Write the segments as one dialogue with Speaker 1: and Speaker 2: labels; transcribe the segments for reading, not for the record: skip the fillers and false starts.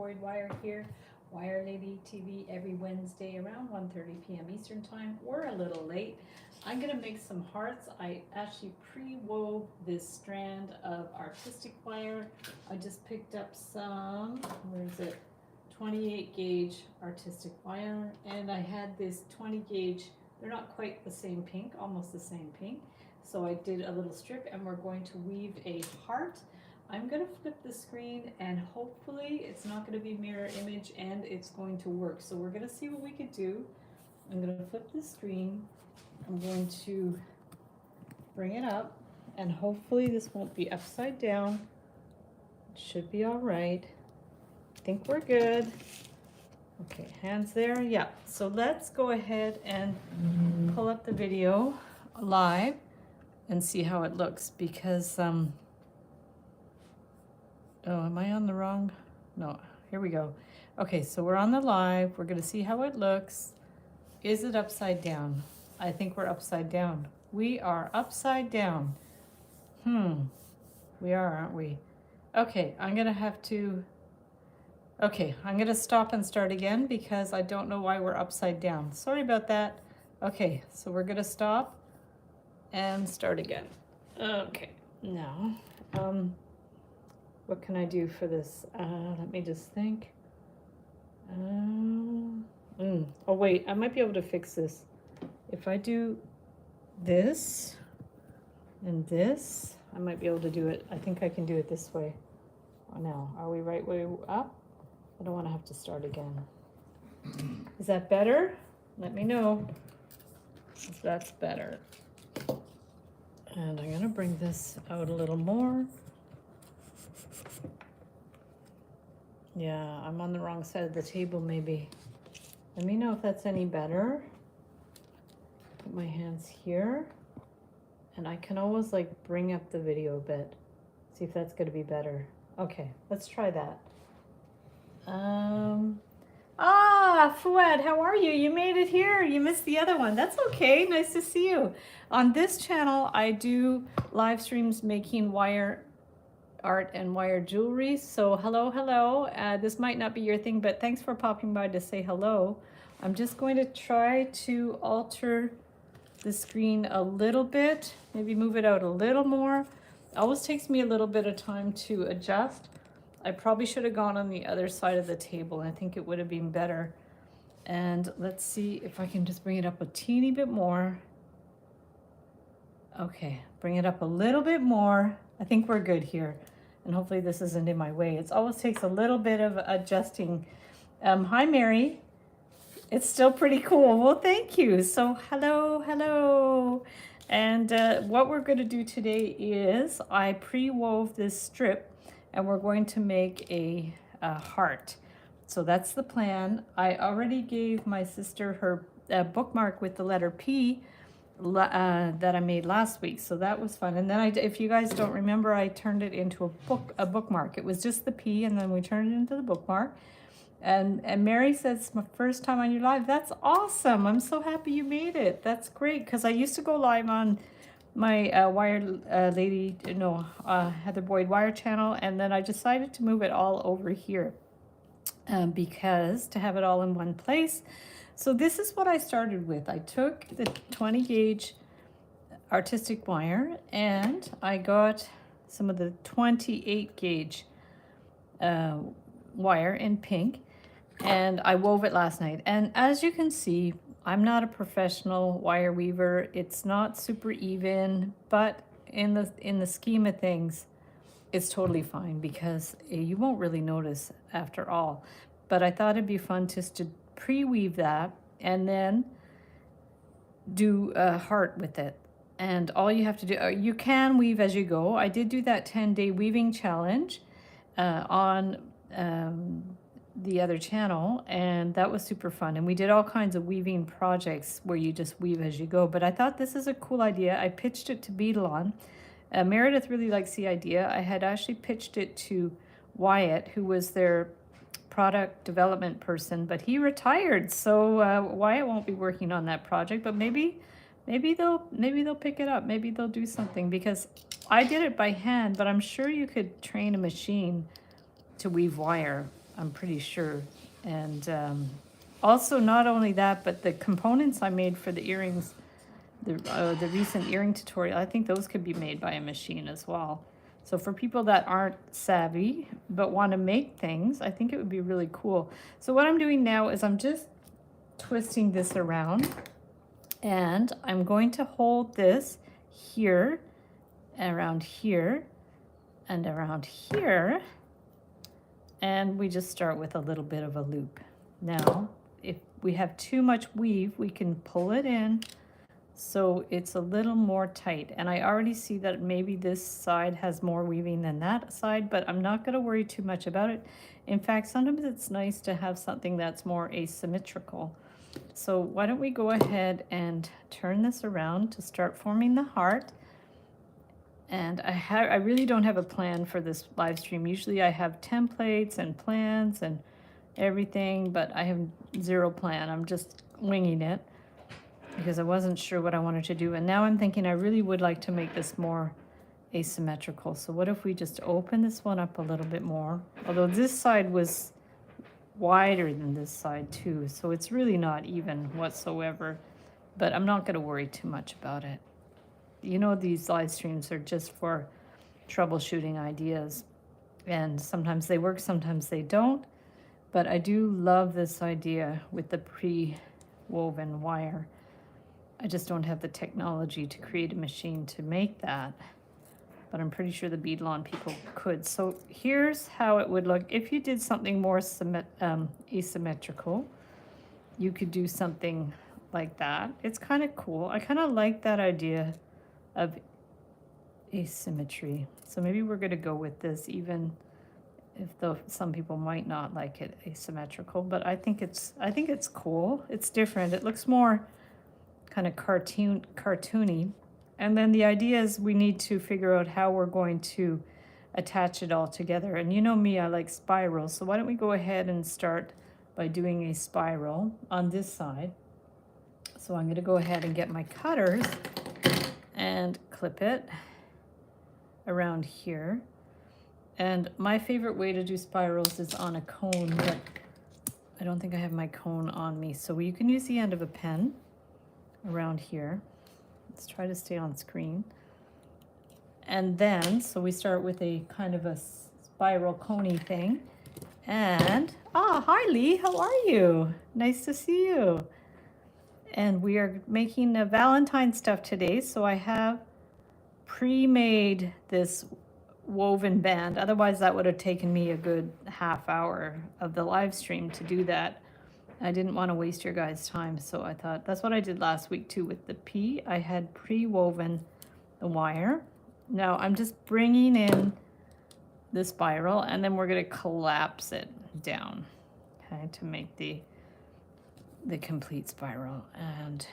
Speaker 1: Boyd Wire here, Wire Lady TV every Wednesday around 1:30 p.m. Eastern Time. We're a little late. I'm gonna make some hearts. I actually pre-wove this strand of artistic wire. I just picked up some, where is it? 28 gauge artistic wire, and I had this 20 gauge. They're not quite the same pink, almost the same pink. So I did a little strip, and we're going to weave a heart. I'm gonna flip the screen, and hopefully it's not gonna be mirror image and it's going to work. So we're gonna see what we could do. I'm gonna flip the screen. I'm going to bring it up, and hopefully this won't be upside down. It should be all right. I think we're good. Okay, hands there. Yeah, so let's go ahead and pull up the video live and see how it looks, because oh, am I on the wrong? No, here we go. Okay, so we're on the live. We're gonna see how it looks. Is it upside down? I think we're upside down. We are upside down. We are, aren't we? Okay, I'm gonna have to, okay, I'm gonna stop and start again because I don't know why we're upside down. Sorry about that. Okay, so we're gonna stop and start again. Okay, now, what can I do for this? Let me just think. Oh wait, I might be able to fix this. If I do this and this, I might be able to do it. I think I can do it this way. Oh, now, are we right way up? I don't want to have to start again. Is that better? Let me know if that's better. And I'm gonna bring this out a little more. Yeah, I'm on the wrong side of the table maybe. Let me know if that's any better. Put my hands here. And I can always like bring up the video a bit. See if that's gonna be better. Okay, let's try that. Fouad, how are you? You made it here. You missed the other one. That's okay. Nice to see you. On this channel, I do live streams making wire art and wire jewelry. So hello, hello. This might not be your thing, but thanks for popping by to say hello. I'm just going to try to alter the screen a little bit, maybe move it out a little more. It always takes me a little bit of time to adjust. I probably should have gone on the other side of the table. I think it would have been better. And let's see if I can just bring it up a teeny bit more. Okay, bring it up a little bit more. I think we're good here. And hopefully this isn't in my way. It always takes a little bit of adjusting. Hi, Mary. It's still pretty cool. Well, thank you. So hello, hello. And what we're going to do today is I pre-wove this strip, and we're going to make a heart. So that's the plan. I already gave my sister her bookmark with the letter P that I made last week. So that was fun. And then if you guys don't remember, I turned it into a bookmark. It was just the P, and then we turned it into the bookmark. And Mary says, it's my first time on your live. That's awesome. I'm so happy you made it. That's great, because I used to go live on my Wire Lady, Heather Boyd Wire channel, and then I decided to move it all over here because to have it all in one place. So this is what I started with. I took the 20 gauge artistic wire, and I got some of the 28 gauge wire in pink, and I wove it last night. And as you can see, I'm not a professional wire weaver. It's not super even, but in the scheme of things, it's totally fine because you won't really notice after all. But I thought it'd be fun just to pre-weave that and then do a heart with it. And all you have to do, you can weave as you go. I did do that 10-day weaving challenge on the other channel, and that was super fun. And we did all kinds of weaving projects where you just weave as you go. But I thought this is a cool idea. I pitched it to Beadle on. Meredith really likes the idea. I had actually pitched it to Wyatt, who was their product development person, but he retired. So Wyatt won't be working on that project, but maybe they'll pick it up. Maybe they'll do something, because I did it by hand, but I'm sure you could train a machine to weave wire. I'm pretty sure. And also, not only that, but the components I made for the earrings, the recent earring tutorial, I think those could be made by a machine as well. So for people that aren't savvy but want to make things, I think it would be really cool. So what I'm doing now is I'm just twisting this around, and I'm going to hold this here, around here, and around here, and we just start with a little bit of a loop. Now, if we have too much weave, we can pull it in so it's a little more tight. And I already see that maybe this side has more weaving than that side, but I'm not going to worry too much about it. In fact, sometimes it's nice to have something that's more asymmetrical. So why don't we go ahead and turn this around to start forming the heart. And I really don't have a plan for this live stream. Usually I have templates and plans and everything, but I have zero plan. I'm just winging it because I wasn't sure what I wanted to do. And now I'm thinking I really would like to make this more asymmetrical. So what if we just open this one up a little bit more? Although this side was wider than this side too, so it's really not even whatsoever. But I'm not going to worry too much about it. You know, these live streams are just for troubleshooting ideas. And sometimes they work, sometimes they don't. But I do love this idea with the pre-woven wire. I just don't have the technology to create a machine to make that. But I'm pretty sure the beadlawn people could. So here's how it would look. If you did something more asymmetrical, you could do something like that. It's kind of cool. I kind of like that idea of asymmetry. So maybe we're going to go with this, even if some people might not like it asymmetrical. But I think it's cool. It's different. It looks more kind of cartoony. And then the idea is we need to figure out how we're going to attach it all together. And you know me, I like spirals. So why don't we go ahead and start by doing a spiral on this side. So I'm going to go ahead and get my cutters and clip it around here. And my favorite way to do spirals is on a cone, but I don't think I have my cone on me. So you can use the end of a pen around here. Let's try to stay on screen. And then, so we start with a kind of a spiral coney thing. And, hi Lee, how are you? Nice to see you. And we are making a Valentine stuff today. So I have pre-made this woven band. Otherwise that would have taken me a good half hour of the live stream to do that. I didn't want to waste your guys' time, so I thought that's what I did last week too with the P. I had pre-woven the wire. Now I'm just bringing in the spiral, and then we're going to collapse it down, okay, to make the complete spiral. And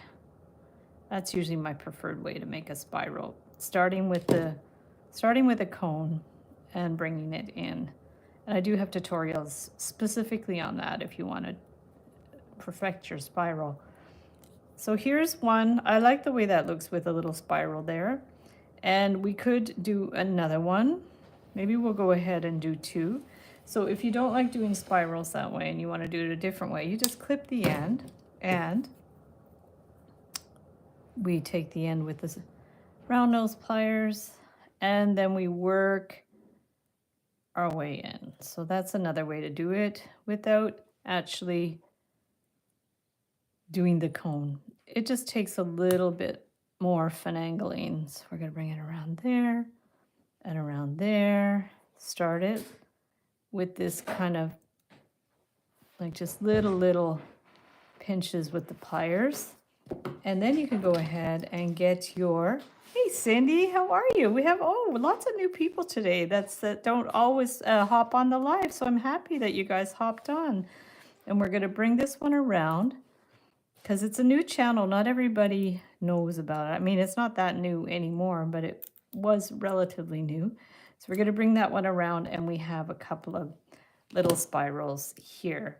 Speaker 1: that's usually my preferred way to make a spiral, starting with a cone and bringing it in. And I do have tutorials specifically on that if you want to perfect your spiral. So here's one. I like the way that looks with a little spiral there. And we could do another one. Maybe we'll go ahead and do two. So if you don't like doing spirals that way and you want to do it a different way, you just clip the end, and we take the end with this round nose pliers, and then we work our way in. So that's another way to do it without actually doing the cone. It just takes a little bit more finagling. So we're going to bring it around there and around there. Start it with this kind of like just little pinches with the pliers. And then you can go ahead and get your, hey Cindy, how are you? We have, lots of new people today that don't always hop on the live. So I'm happy that you guys hopped on. And we're going to bring this one around because it's a new channel. Not everybody knows about it. I mean, it's not that new anymore, but it was relatively new. So we're going to bring that one around, and we have a couple of little spirals here.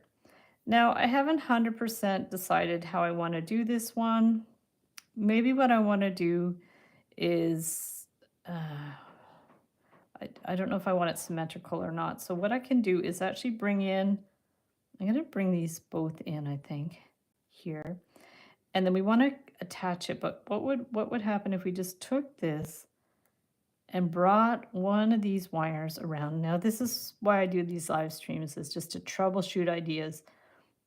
Speaker 1: Now, I haven't 100% decided how I want to do this one. Maybe what I want to do is, I don't know if I want it symmetrical or not. So what I can do is actually bring in, I'm going to bring these both in, I think, here. And then we want to attach it, but what would happen if we just took this and brought one of these wires around? Now this is why I do these live streams, is just to troubleshoot ideas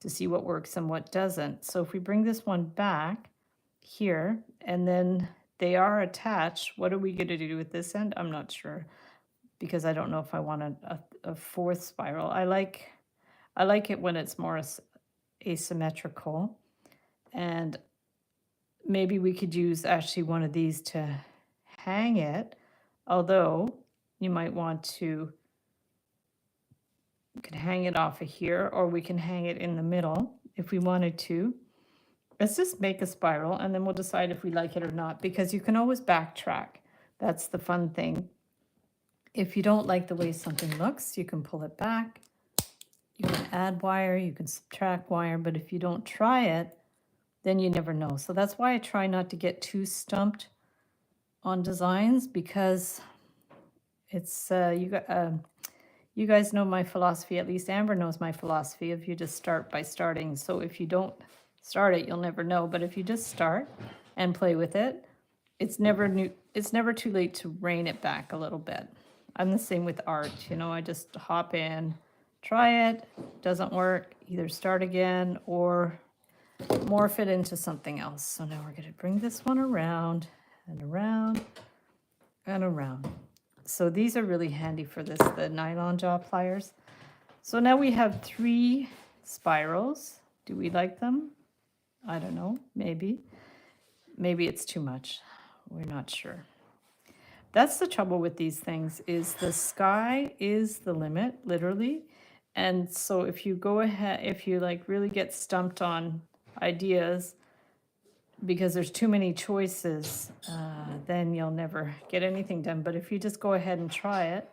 Speaker 1: to see what works and what doesn't. So if we bring this one back here and then they are attached, what are we going to do with this end? I'm not sure, because I don't know if I want a fourth spiral. I like it when it's more asymmetrical, and maybe we could use actually one of these to hang it, although you might want to, you could hang it off of here, or we can hang it in the middle if we wanted to. Let's just make a spiral and then we'll decide if we like it or not, because you can always backtrack. That's the fun thing. If you don't like the way something looks, you can pull it back. You can add wire, you can subtract wire, but if you don't try it, then you never know. So that's why I try not to get too stumped on designs, because it's, you guys know my philosophy, at least Amber knows my philosophy, of you just start by starting. So if you don't start it, you'll never know. But if you just start and play with it, it's never too late to rein it back a little bit. I'm the same with art, you know, I just hop in, try it, doesn't work, either start again or morph it into something else. So now we're going to bring this one around and around and around. So these are really handy for this, the nylon jaw pliers. So now we have 3 spirals. Do we like them? I don't know, maybe. Maybe it's too much. We're not sure. That's the trouble with these things, is the sky is the limit, literally. And so if you go ahead, if you like really get stumped on ideas because there's too many choices, then you'll never get anything done. But if you just go ahead and try it,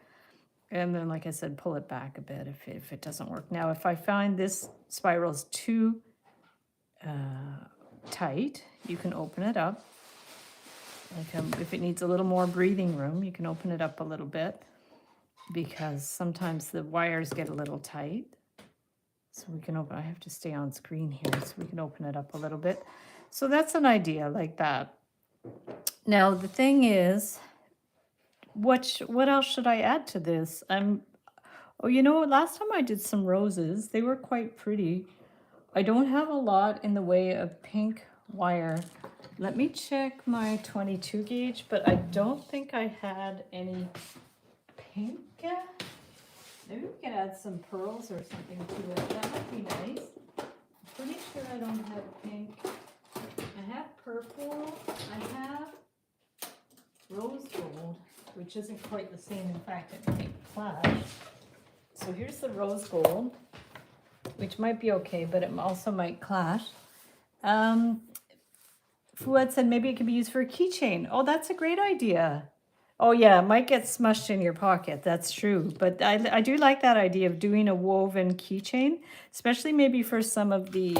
Speaker 1: and then, like I said, pull it back a bit if it doesn't work. Now, if I find this spiral is too tight, you can open it up. Like if it needs a little more breathing room, you can open it up a little bit, because sometimes the wires get a little tight. So we can open, I have to stay on screen here, so we can open it up a little bit. So that's an idea like that. Now the thing is, what else should I add to this? Oh, you know what? Last time I did some roses, they were quite pretty. I don't have a lot in the way of pink wire. Let me check my 22 gauge, but I don't think I had any pink. Maybe we can add some pearls or something to it. That would be nice. I'm pretty sure I don't have pink. I have purple. I have rose gold, which isn't quite the same. In fact, it might clash. So here's the rose gold, which might be okay, but it also might clash. Fuad said maybe it could be used for a keychain. Oh, that's a great idea. Oh yeah, it might get smushed in your pocket. That's true. But I do like that idea of doing a woven keychain, especially maybe for some of the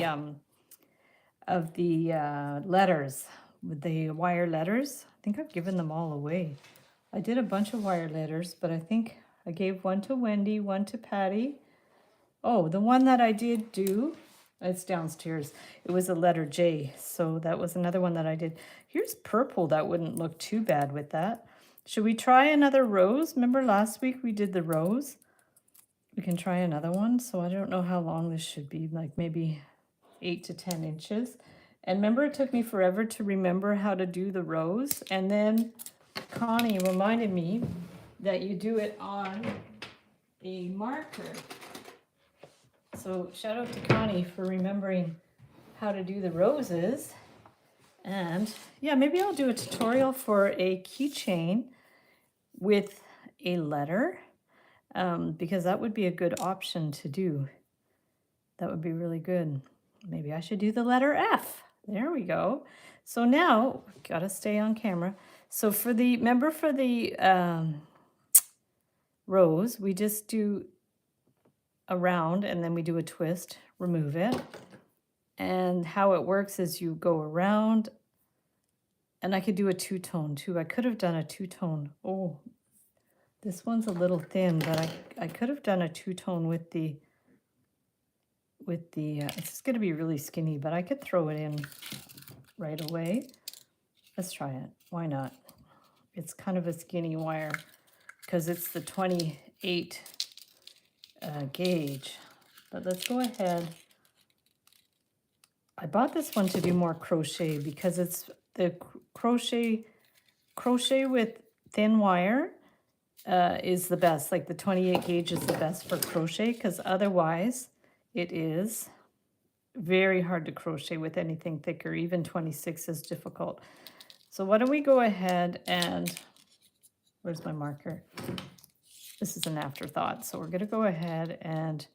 Speaker 1: letters, with the wire letters. I think I've given them all away. I did a bunch of wire letters, but I think I gave one to Wendy, one to Patty. Oh, the one that I did do, it's downstairs. It was a letter J, so that was another one that I did. Here's purple. That wouldn't look too bad with that. Should we try another rose? Remember last week we did the rose? We can try another one. So I don't know how long this should be, like maybe 8 to 10 inches. And remember, it took me forever to remember how to do the rose. And then Connie reminded me that you do it on a marker. So shout out to Connie for remembering how to do the roses. And yeah, maybe I'll do a tutorial for a keychain with a letter, because that would be a good option to do. That would be really good. Maybe I should do the letter F. There we go. So now, gotta stay on camera. So for the, remember for the rose, we just do a round and then we do a twist, remove it. And how it works is you go around, and I could do a two-tone too. I could have done a two-tone. Oh, This one's a little thin, but I could have done a two-tone with the, it's going to be really skinny, but I could throw it in right away. Let's try it. Why not? It's kind of a skinny wire because it's the 28 gauge. But let's go ahead. I bought this one to do more crochet because it's the crochet with thin wire is the best. Like the 28 gauge is the best for crochet because otherwise it is very hard to crochet with anything thicker. Even 26 is difficult. So why don't we go ahead and, where's my marker? This is an afterthought. So we're going to go ahead and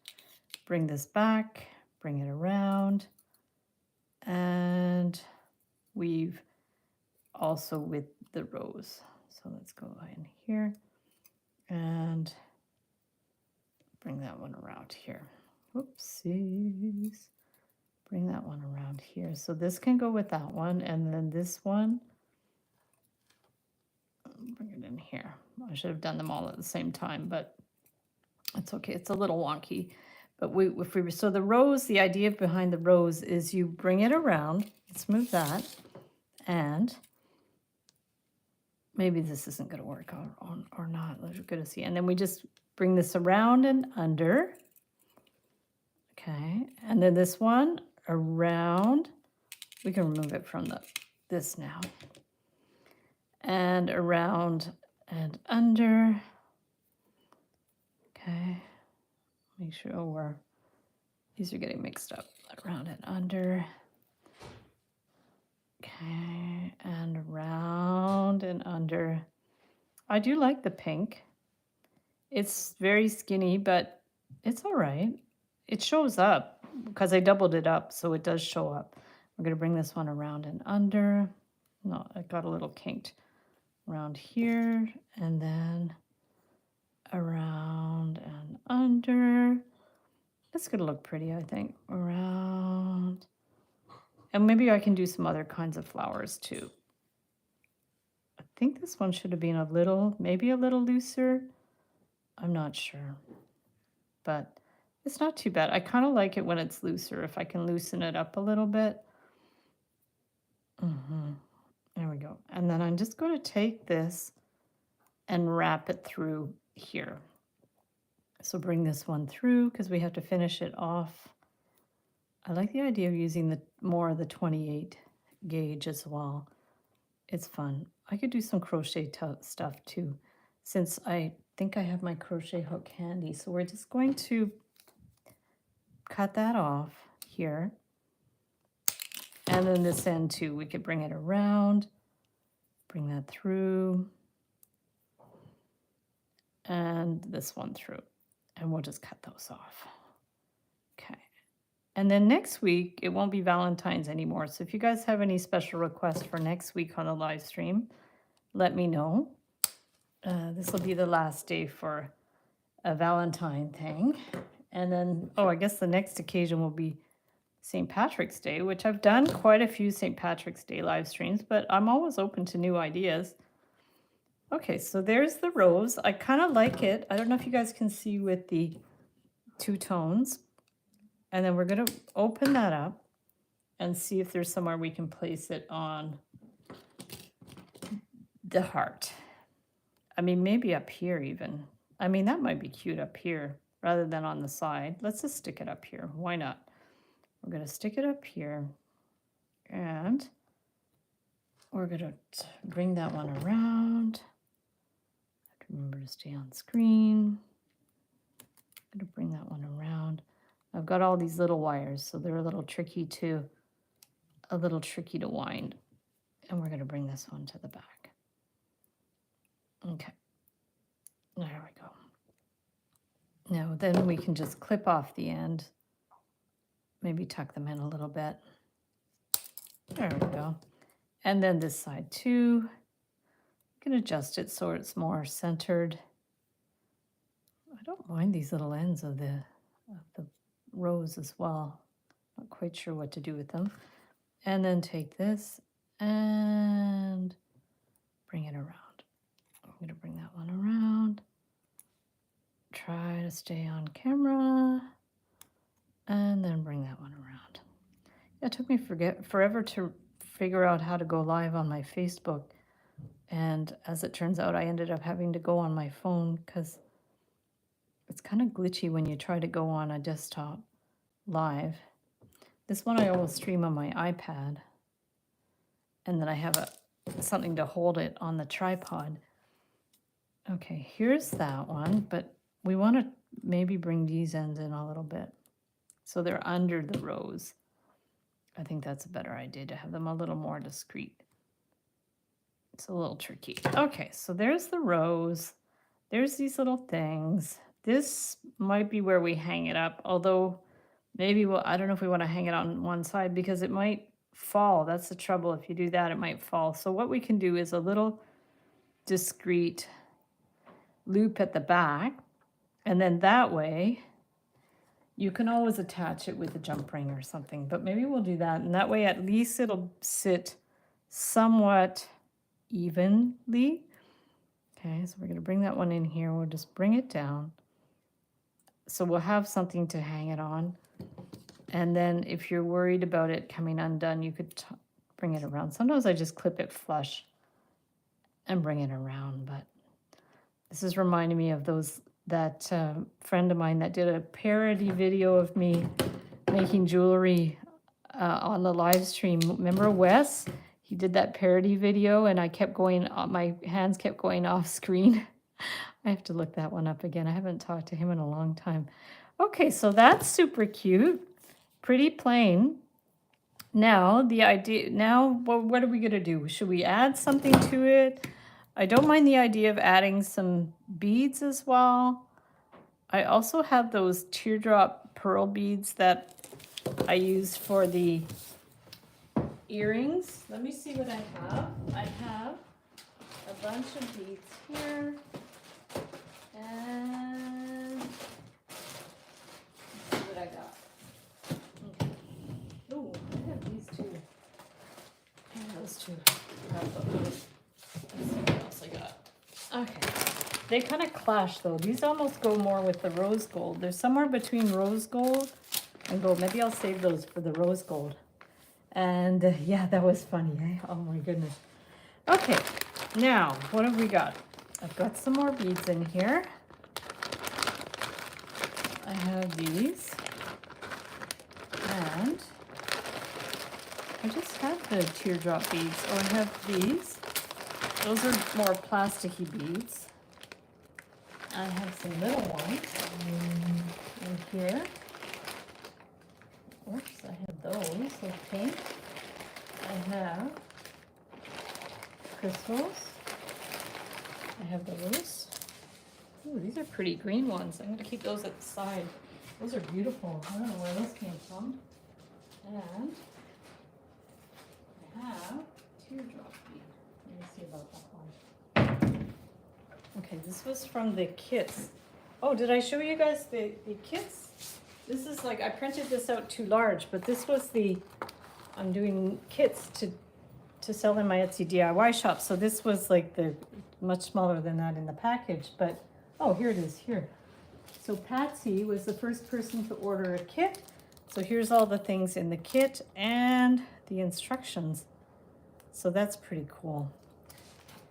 Speaker 1: bring this back, bring it around, and weave also with the rows. So let's go in here and bring that one around here. Whoopsies. Bring that one around here. So this can go with that one, and then this one, bring it in here. I should have done them all at the same time, but it's okay. It's a little wonky. But so the rows, the idea behind the rows is you bring it around. Let's move that. And maybe this isn't going to work or not. We're going to see. And then we just bring this around and under. Okay. And then this one around. We can remove it from this now. And around and under. Okay. Make sure these are getting mixed up. Around and under. Okay, and around and under. I do like the pink. It's very skinny, but it's all right. It shows up because I doubled it up, so it does show up. We're going to bring this one around and under. No, it got a little kinked. Around here, and then around and under. It's going to look pretty, I think. Around. And maybe I can do some other kinds of flowers too. I think this one should have been maybe a little looser. I'm not sure. But it's not too bad. I kind of like it when it's looser, if I can loosen it up a little bit. There we go. And then I'm just going to take this and wrap it through here. So bring this one through because we have to finish it off. I like the idea of using more of the 28 gauge as well. It's fun. I could do some crochet stuff too, since I think I have my crochet hook handy. So we're just going to cut that off here. And then this end too, we could bring it around, bring that through, and this one through. And we'll just cut those off. Okay. And then next week, it won't be Valentine's anymore. So if you guys have any special requests for next week on the live stream, let me know. This will be the last day for a Valentine thing. And then, I guess the next occasion will be St. Patrick's Day, which I've done quite a few St. Patrick's Day live streams, but I'm always open to new ideas. Okay, so there's the rose. I kind of like it. I don't know if you guys can see with the two tones. And then we're going to open that up and see if there's somewhere we can place it on the heart. I mean, maybe up here even. I mean, that might be cute up here rather than on the side. Let's just stick it up here. Why not? We're going to stick it up here. And we're going to bring that one around. Have to remember to stay on screen. I'm going to bring that one around. I've got all these little wires, so they're a little tricky to wind. And we're going to bring this one to the back. Okay. There we go. Now then we can just clip off the end. Maybe tuck them in a little bit. There we go. And then this side too. You can adjust it so it's more centered. I don't mind these little ends of the rows as well. Not quite sure what to do with them. And then take this and bring it around. I'm going to bring that one around. try to stay on camera and then bring that one around. It took me forever to figure out how to go live on my Facebook. And as it turns out, I ended up having to go on my phone because it's kind of glitchy when you try to go on a desktop live. This one I always stream on my iPad. And then I have something to hold it on the tripod. Okay, here's that one, but we want to maybe bring these ends in a little bit so they're under the rows. I think that's a better idea, to have them a little more discreet. It's a little tricky. Okay, so there's the rows. There's these little things. This might be where we hang it up, although maybe I don't know if we want to hang it on one side because it might fall. That's the trouble. If you do that, it might fall. So what we can do is a little discreet loop at the back, and then that way you can always attach it with a jump ring or something, but maybe we'll do that, and that way at least it'll sit somewhat evenly. Okay, so we're going to bring that one in here. We'll just bring it down so we'll have something to hang it on. And then if you're worried about it coming undone, you could bring it around. Sometimes I just clip it flush and bring it around, but this is reminding me of that friend of mine that did a parody video of me making jewelry on the live stream. Remember Wes? He did that parody video and I kept going, my hands kept going off screen. I have to look that one up again. I haven't talked to him in a long time. Okay, so that's super cute. Pretty plain. Now, what are we going to do? Should we add something to it? I don't mind the idea of adding some beads as well. I also have those teardrop pearl beads that I use for the earrings. Let me see what I have. I have a bunch of beads here. And let's see what I got. Okay. Oh, I have these two. And those two. Let's see what else I got. Okay. They kind of clash though. These almost go more with the rose gold. They're somewhere between rose gold and gold. Maybe I'll save those for the rose gold. And yeah, that was funny, eh? Oh my goodness. Okay, now what have we got? I've got some more beads in here. I have these. And I just have the teardrop beads. Oh, I have these. Those are more plasticky beads. I have some little ones in here. Oops, I have those, so pink. I have crystals. I have those. Ooh, these are pretty green ones. I'm going to keep those at the side. Those are beautiful. I don't know where those came from. And I have teardrop bead. Let me see about that one. Okay, this was from the kits. Oh, did I show you guys the kits? This is like, I printed this out too large, but this was I'm doing kits to sell in my Etsy DIY shop. So this was like much smaller than that in the package, but, oh, here it is, here. So Patsy was the first person to order a kit. So here's all the things in the kit and the instructions. So that's pretty cool.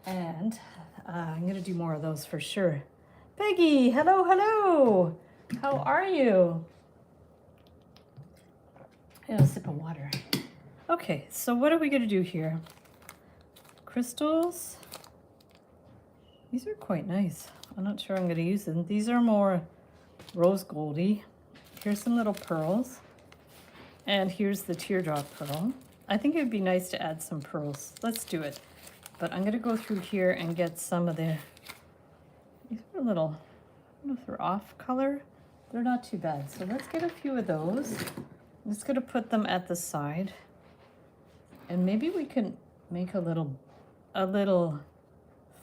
Speaker 1: And I'm gonna do more of those for sure. Peggy, hello, hello. How are you? I have a sip of water. Okay, so what are we gonna do here? Crystals. These are quite nice. I'm not sure I'm gonna use them. These are more rose goldy. Here's some little pearls. And here's the teardrop pearl. I think it would be nice to add some pearls. Let's do it. But I'm gonna go through here and get some of these are a little, I don't know if they're off color. They're not too bad. So let's get a few of those. I'm just gonna put them at the side. And maybe we can make a little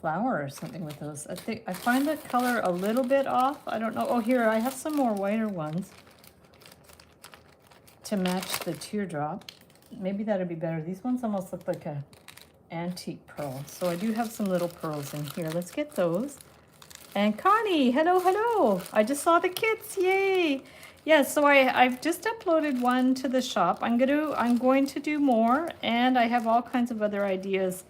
Speaker 1: flower or something with those. I find the color a little bit off. I don't know. Oh, here, I have some more whiter ones to match the teardrop. Maybe that'd be better. These ones almost look like a antique pearl. So I do have some little pearls in here. Let's get those. And Connie, hello, hello. I just saw the kits, yay. Yeah, so I've just uploaded one to the shop. I'm going to do more, and I have all kinds of other ideas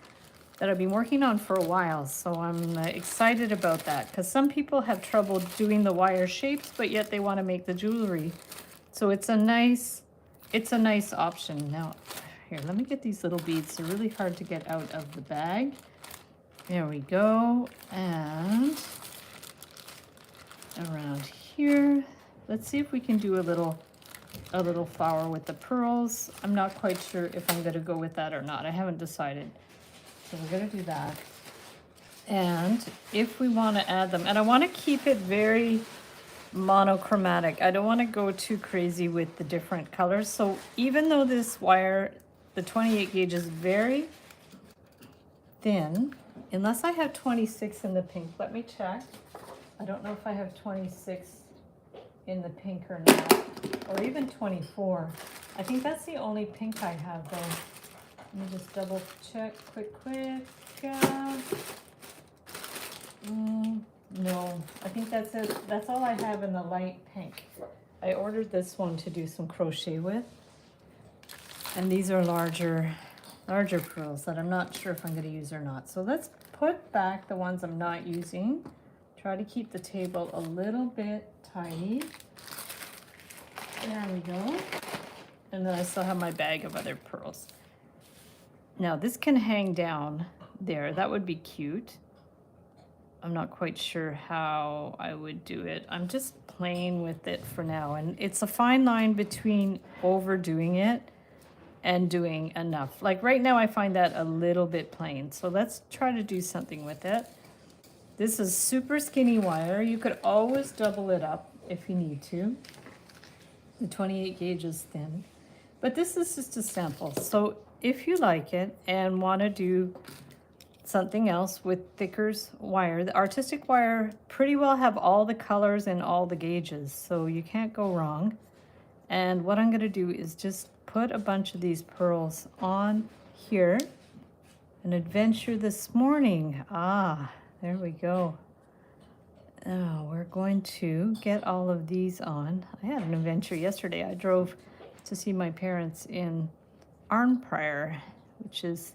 Speaker 1: that I've been working on for a while. So I'm excited about that because some people have trouble doing the wire shapes, but yet they want to make the jewelry. So it's a nice option. Now, here, let me get these little beads. They're really hard to get out of the bag. There we go. And around here, let's see if we can do a little flower with the pearls. I'm not quite sure if I'm going to go with that or not. I haven't decided. So we're going to do that. And if we want to add them, and I want to keep it very monochromatic. I don't want to go too crazy with the different colors. So even though this wire, the 28 gauge, is very thin, unless I have 26 in the pink, let me check. I don't know if I have 26 in the pink or not, or even 24. I think that's the only pink I have though. Let me just double check quick. No, I think that's it. That's all I have in the light pink. I ordered this one to do some crochet with. And these are larger pearls that I'm not sure if I'm going to use or not. So let's put back the ones I'm not using. Try to keep the table a little bit tidy. There we go. And then I still have my bag of other pearls. Now this can hang down there. That would be cute. I'm not quite sure how I would do it. I'm just playing with it for now. And it's a fine line between overdoing it and doing enough. Like right now I find that a little bit plain. So let's try to do something with it. This is super skinny wire. You could always double it up if you need to. The 28 gauge is thin. But this is just a sample. So if you like it and want to do something else with thicker wire, the artistic wire pretty well have all the colors and all the gauges, so you can't go wrong. And what I'm going to do is just put a bunch of these pearls on here. An adventure this morning. There we go. Now we're going to get all of these on. I had an adventure yesterday. I drove to see my parents in Arnprior, which is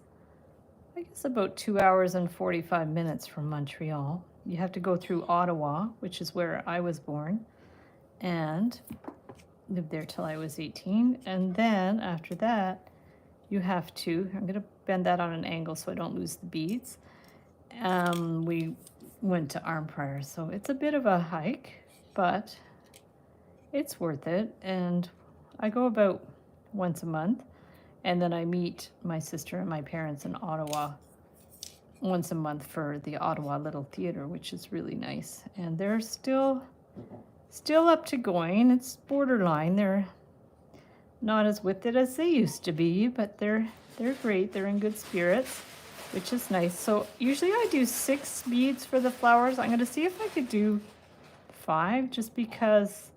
Speaker 1: I guess about 2 hours and 45 minutes from Montreal. You have to go through Ottawa, which is where I was born, and lived there till I was 18. And then after that, you have to, I'm going to bend that on an angle so I don't lose the beads. We went to Arnprior, so it's a bit of a hike, but it's worth it. And I go about once a month. And then I meet my sister and my parents in Ottawa once a month for the Ottawa Little Theatre, which is really nice. And they're still up to going. It's borderline. They're not as with it as they used to be, but they're great. They're in good spirits, which is nice. So usually I do 6 beads for the flowers. I'm going to see if I could do 5 just because,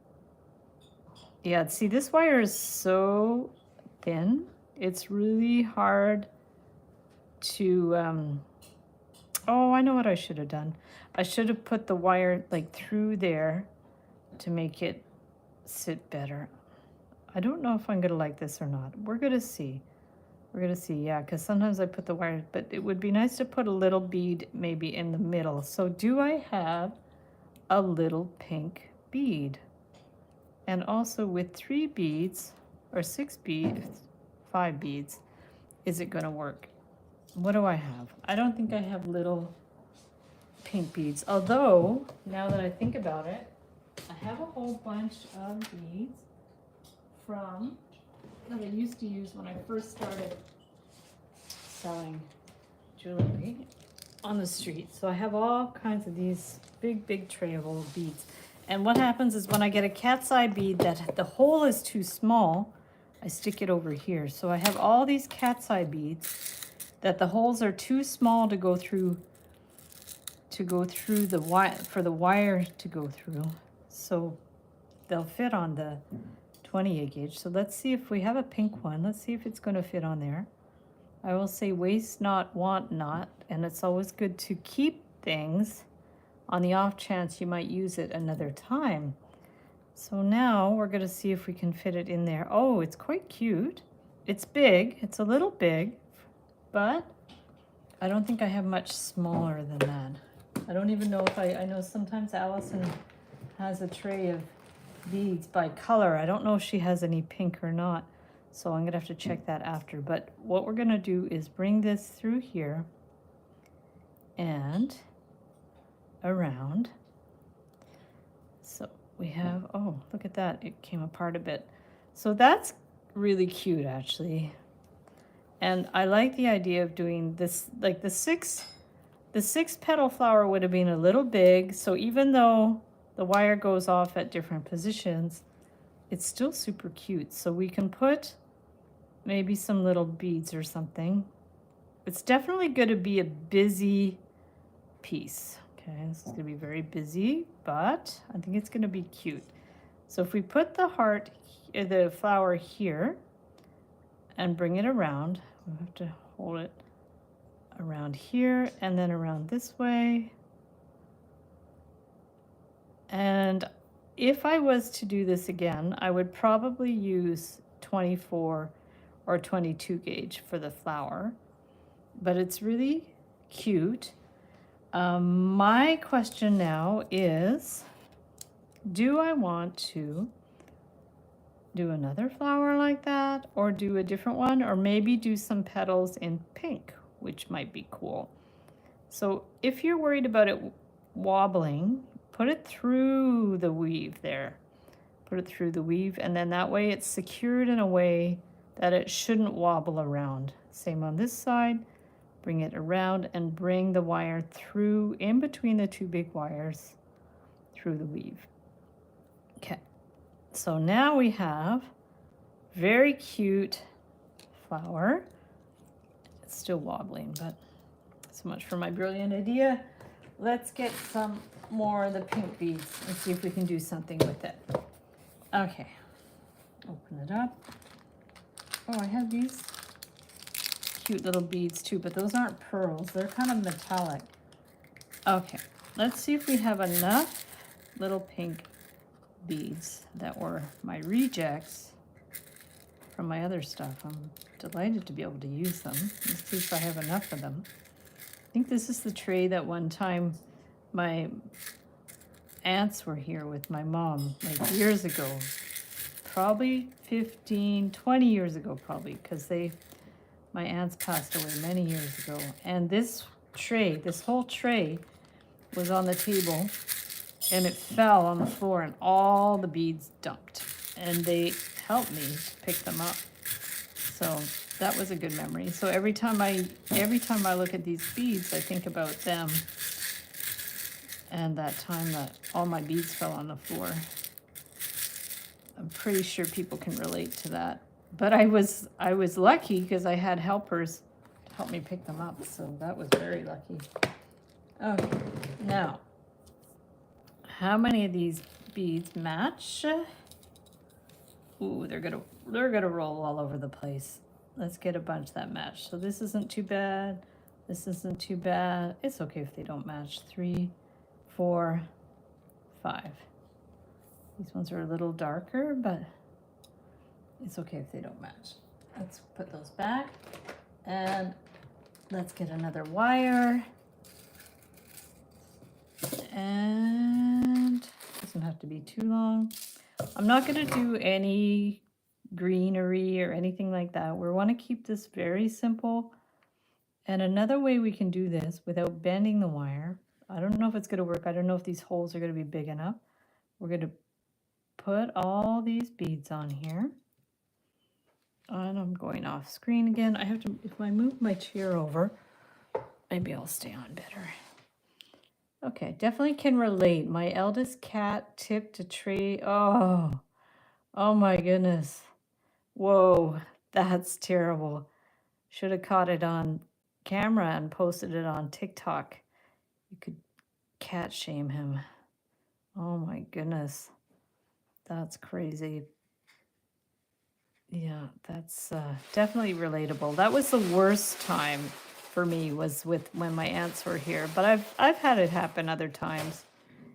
Speaker 1: yeah, see, this wire is so thin. It's really hard to, oh, I know what I should have done. I should have put the wire like through there to make it sit better. I don't know if I'm gonna like this or not. We're gonna see. Yeah, because sometimes I put the wire, but it would be nice to put a little bead maybe in the middle. So do I have a little pink bead? And also with 3 beads or 6 beads, 5 beads, is it going to work? What do I have? I don't think I have little pink beads, although now that I think about it, I have a whole bunch of beads from that I used to use when I first started selling jewelry on the street. So I have all kinds of these big tray of old beads. And what happens is when I get a cat's eye bead that the hole is too small, I stick it over here. So I have all these cat's eye beads that the holes are too small to go through the wire, for the wire to go through. So they'll fit on the 28 gauge. So let's see if we have a pink one. Let's see if it's going to fit on there. I will say waste not, want not, and it's always good to keep things on the off chance you might use it another time. So now we're going to see if we can fit it in there. Oh, it's quite cute. It's big. It's a little big, but I don't think I have much smaller than that. I don't even know if I know sometimes Allison has a tray of beads by color. I don't know if she has any pink or not. So I'm going to have to check that after. But what we're going to do is bring this through here and around. So we have, oh, look at that. It came apart a bit. So that's really cute, actually. And I like the idea of doing this, like the six petal flower would have been a little big. So even though the wire goes off at different positions, it's still super cute. So we can put maybe some little beads or something. It's definitely going to be a busy piece. Okay, this is going to be very busy, but I think it's going to be cute. So if we put the heart, the flower here, and bring it around, we have to hold it around here and then around this way. And if I was to do this again, I would probably use 24 or 22 gauge for the flower, but it's really cute. My question now is, do I want to do another flower like that, or do a different one, or maybe do some petals in pink, which might be cool. So if you're worried about it wobbling, put it through the weave there. Put it through the weave, and then that way it's secured in a way that it shouldn't wobble around. Same on this side. Bring it around and bring the wire through in between the two big wires through the weave. Okay, so now we have very cute flower. It's still wobbling, but so much for my brilliant idea. Let's get some more of the pink beads and see if we can do something with it. Okay, open it up. Oh, I have these cute little beads too, but those aren't pearls. They're kind of metallic. Okay, let's see if we have enough little pink beads that were my rejects from my other stuff. I'm delighted to be able to use them. Let's see if I have enough of them. I think this is the tray that one time my aunts were here with my mom, like years ago. Probably 15, 20 years ago, probably, because my aunts passed away many years ago. And this tray, this whole tray was on the table, and it fell on the floor, and all the beads dumped. And they helped me pick them up. So that was a good memory. So every time I look at these beads, I think about them and that time that all my beads fell on the floor. I'm pretty sure people can relate to that. But I was lucky because I had helpers to help me pick them up. So that was very lucky. Okay, now, how many of these beads match? Ooh, they're gonna roll all over the place. Let's get a bunch that match. So this isn't too bad. This isn't too bad. It's okay if they don't match. 3, 4, 5. These ones are a little darker, but it's okay if they don't match. Let's put those back, and let's get another wire. And doesn't have to be too long. I'm not going to do any greenery or anything like that. We want to keep this very simple. And another way we can do this without bending the wire, I don't know if it's going to work. I don't know if these holes are going to be big enough. We're going to put all these beads on here. And I'm going off screen again. I have to, if I move my chair over, maybe I'll stay on better. Okay, definitely can relate. My eldest cat tipped a tray. Oh my goodness. Whoa, that's terrible. Should have caught it on camera and posted it on TikTok. You could cat shame him. Oh my goodness. That's crazy. Yeah, that's definitely relatable. That was the worst time for me was with when my aunts were here, but I've had it happen other times.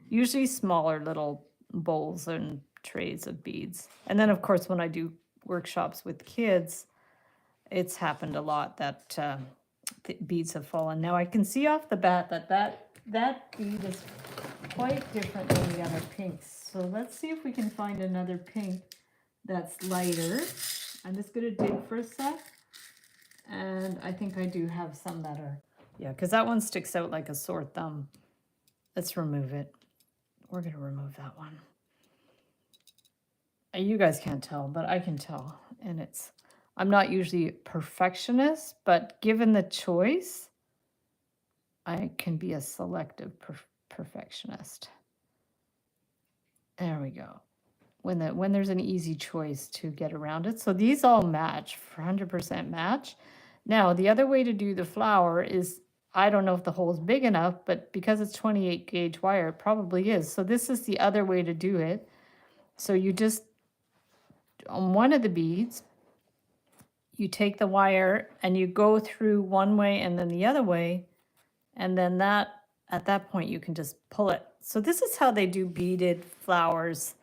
Speaker 1: Usually smaller little bowls and trays of beads. And then of course when I do workshops with kids, it's happened a lot that the beads have fallen. Now I can see off the bat that bead is quite different than the other pinks. So let's see if we can find another pink that's lighter. I'm just gonna dig for a sec. And I think I do have some that are, yeah, because that one sticks out like a sore thumb. Let's remove it. We're gonna remove that one. You guys can't tell, but I can tell. And I'm not usually a perfectionist, but given the choice, I can be a selective perfectionist. There we go. When there's an easy choice to get around it. So these all match, 100% match. Now, the other way to do the flower is, I don't know if the hole is big enough, but because it's 28 gauge wire, it probably is. So this is the other way to do it. So you just, on one of the beads, you take the wire and you go through one way and then the other way. And then at that point, you can just pull it. So this is how they do beaded flowers.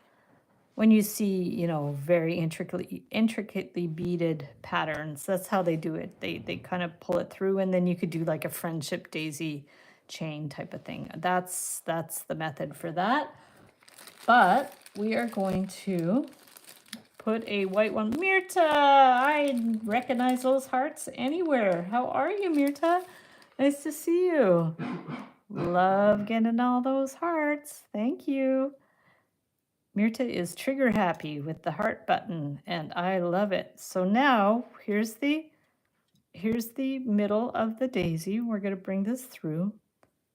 Speaker 1: When you see, you know, very intricately beaded patterns, that's how they do it. They kind of pull it through, and then you could do like a friendship daisy chain type of thing. That's the method for that. But we are going to put a white one. Mirta, I recognize those hearts anywhere. How are you, Mirta? Nice to see you. Love getting all those hearts. Thank you. Mirta is trigger happy with the heart button, and I love it. So now here's the middle of the daisy. We're going to bring this through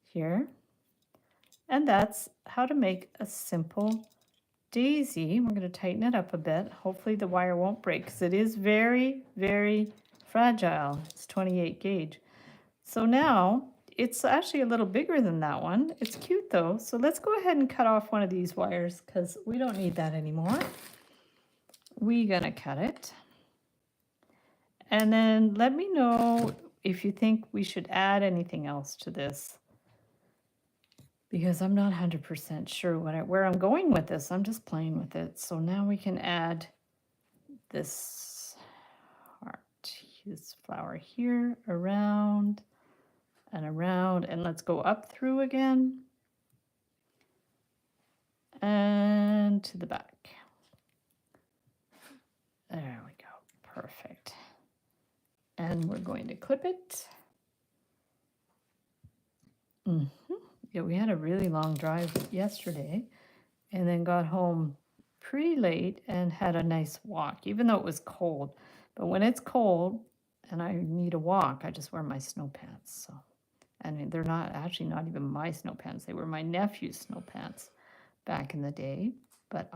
Speaker 1: here. And that's how to make a simple daisy. We're going to tighten it up a bit. Hopefully the wire won't break because it is very, very fragile. It's 28 gauge. So now it's actually a little bigger than that one. It's cute though. So let's go ahead and cut off one of these wires because we don't need that anymore. We're gonna cut it. And then let me know if you think we should add anything else to this, because I'm not 100% sure where I'm going with this. I'm just playing with it. So now we can add this heart, this flower here, around and around, and let's go up through again and to the back. There we go. Perfect. And we're going to clip it. Yeah, we had a really long drive yesterday and then got home pretty late and had a nice walk, even though it was cold. But when it's cold and I need a walk, I just wear my snow pants. So, and they're not even my snow pants. They were my nephew's snow pants back in the day. But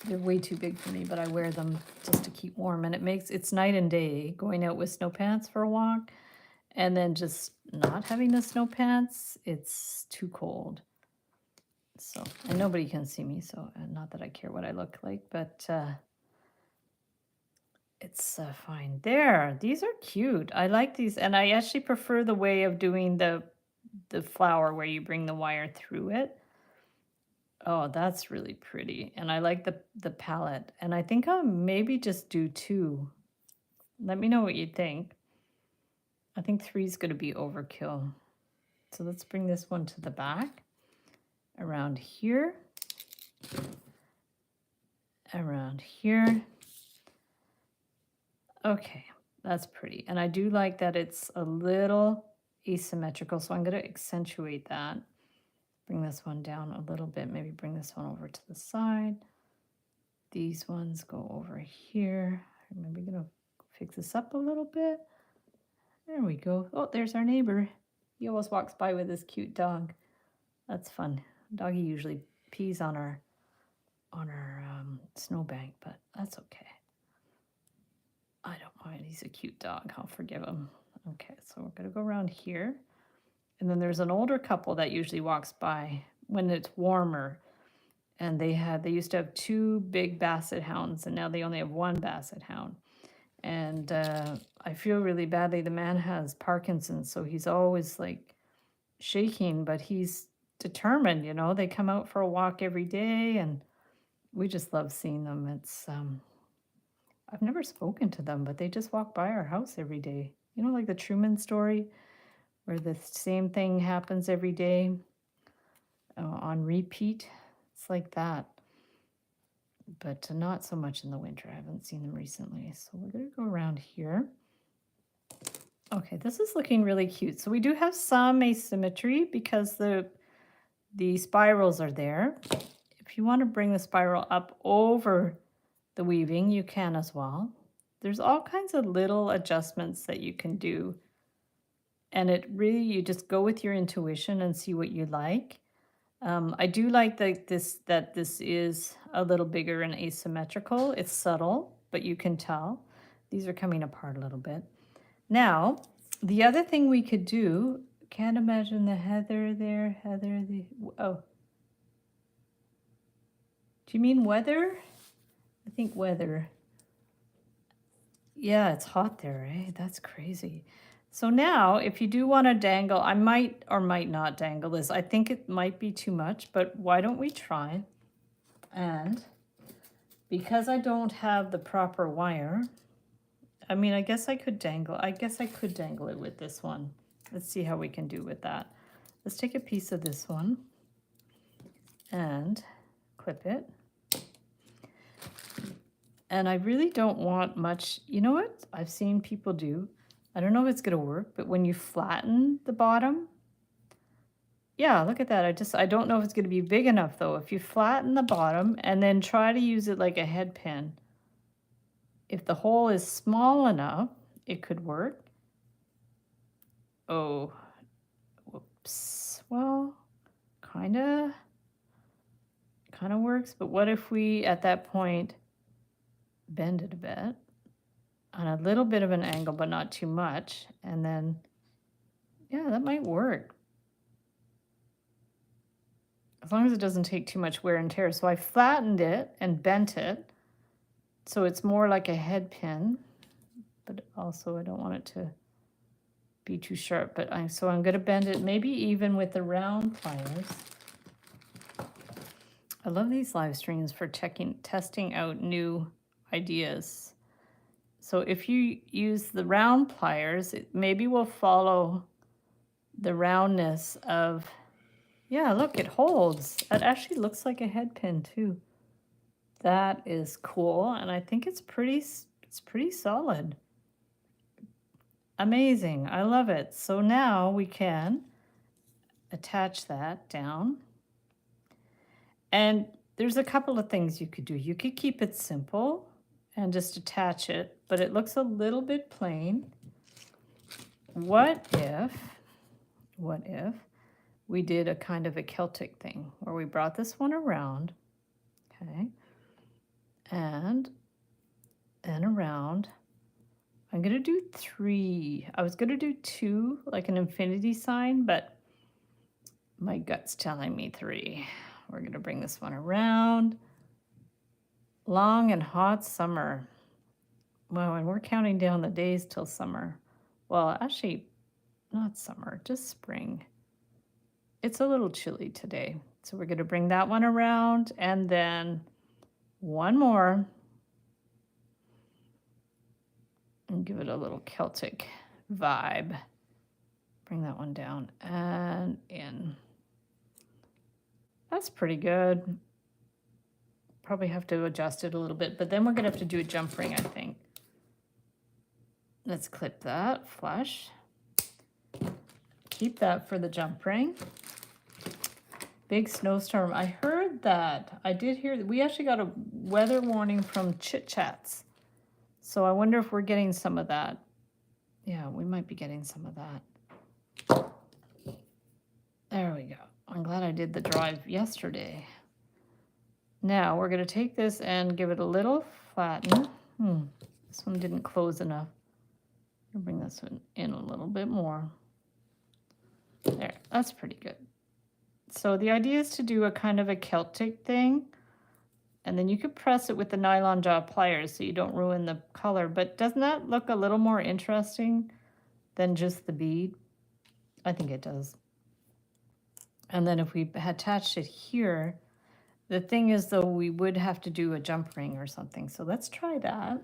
Speaker 1: they're way too big for me, but I wear them just to keep warm. And it's night and day going out with snow pants for a walk. And then just not having the snow pants, it's too cold. So, and nobody can see me, so not that I care what I look like, but it's fine. There, these are cute. I like these, and I actually prefer the way of doing the flower where you bring the wire through it. Oh, that's really pretty. And I like the palette. And I think I'll maybe just do 2. Let me know what you think. I think 3 is going to be overkill. So let's bring this one to the back, around here, around here. Okay, that's pretty. And I do like that it's a little asymmetrical, so I'm going to accentuate that. Bring this one down a little bit, maybe bring this one over to the side. These ones go over here. I'm maybe going to fix this up a little bit. There we go. Oh, there's our neighbor. He always walks by with his cute dog. That's fun. Doggy usually pees on our snowbank, but that's okay. I don't mind. He's a cute dog. I'll forgive him. Okay, so we're going to go around here. And then there's an older couple that usually walks by when it's warmer. And they used to have 2 big basset hounds, and now they only have 1 basset hound. And I feel really badly. The man has Parkinson's, so he's always like shaking, but he's determined, you know. They come out for a walk every day, and we just love seeing them. It's I've never spoken to them, but they just walk by our house every day. You know, like the Truman story, where the same thing happens every day on repeat. It's like that, but not so much in the winter. I haven't seen them recently. So we're going to go around here. Okay, this is looking really cute. So we do have some asymmetry because the spirals are there. If you want to bring the spiral up over the weaving, you can as well. There's all kinds of little adjustments that you can do. And it really, you just go with your intuition and see what you like. I do like that this is a little bigger and asymmetrical. It's subtle, but you can tell. These are coming apart a little bit. Now, the other thing we could do, can't imagine the heather there, oh. Do you mean weather? I think weather. Yeah, it's hot there, eh? That's crazy. So now, if you do want to dangle, I might or might not dangle this. I think it might be too much, but why don't we try? And because I don't have the proper wire, I mean, I guess I could dangle. I guess I could dangle it with this one. Let's see how we can do with that. Let's take a piece of this one and clip it. And I really don't want much. You know what I've seen people do? I don't know if it's going to work, but when you flatten the bottom, yeah, look at that. I don't know if it's going to be big enough though. If you flatten the bottom and then try to use it like a head pin, if the hole is small enough, it could work. Oh, whoops. Well, kind of works, but what if we, at that point, bend it a bit on a little bit of an angle, but not too much, and then, yeah, that might work. As long as it doesn't take too much wear and tear. So I flattened it and bent it, so it's more like a head pin, but also I don't want it to be too sharp. But so I'm going to bend it, maybe even with the round pliers. I love these live streams for testing out new ideas. So if you use the round pliers, it maybe will follow the roundness of, yeah, look, it holds. It actually looks like a head pin too. That is cool, and I think it's pretty solid. Amazing, I love it. So now we can attach that down. And there's a couple of things you could do. You could keep it simple and just attach it, but it looks a little bit plain. What if we did a kind of a Celtic thing where we brought this one around, okay, and around. I'm gonna do 3. I was gonna do 2, like an infinity sign, but my gut's telling me 3. We're gonna bring this one around. Long and hot summer. Wow, and we're counting down the days till summer. Well, actually, not summer, just spring. It's a little chilly today. So we're gonna bring that one around, and then one more. And give it a little Celtic vibe. Bring that one down and in. That's pretty good. Probably have to adjust it a little bit, but then we're gonna have to do a jump ring, I think. Let's clip that flush. Keep that for the jump ring. Big snowstorm. I heard that. I did hear that. We actually got a weather warning from Chit Chats. So I wonder if we're getting some of that. Yeah, we might be getting some of that. There we go. I'm glad I did the drive yesterday. Now we're going to take this and give it a little flatten. This one didn't close enough. I'll bring this one in a little bit more. There, that's pretty good. So the idea is to do a kind of a Celtic thing. And then you could press it with the nylon jaw pliers so you don't ruin the color. But doesn't that look a little more interesting than just the bead? I think it does. And then if we attached it here, the thing is though, we would have to do a jump ring or something. So let's try that.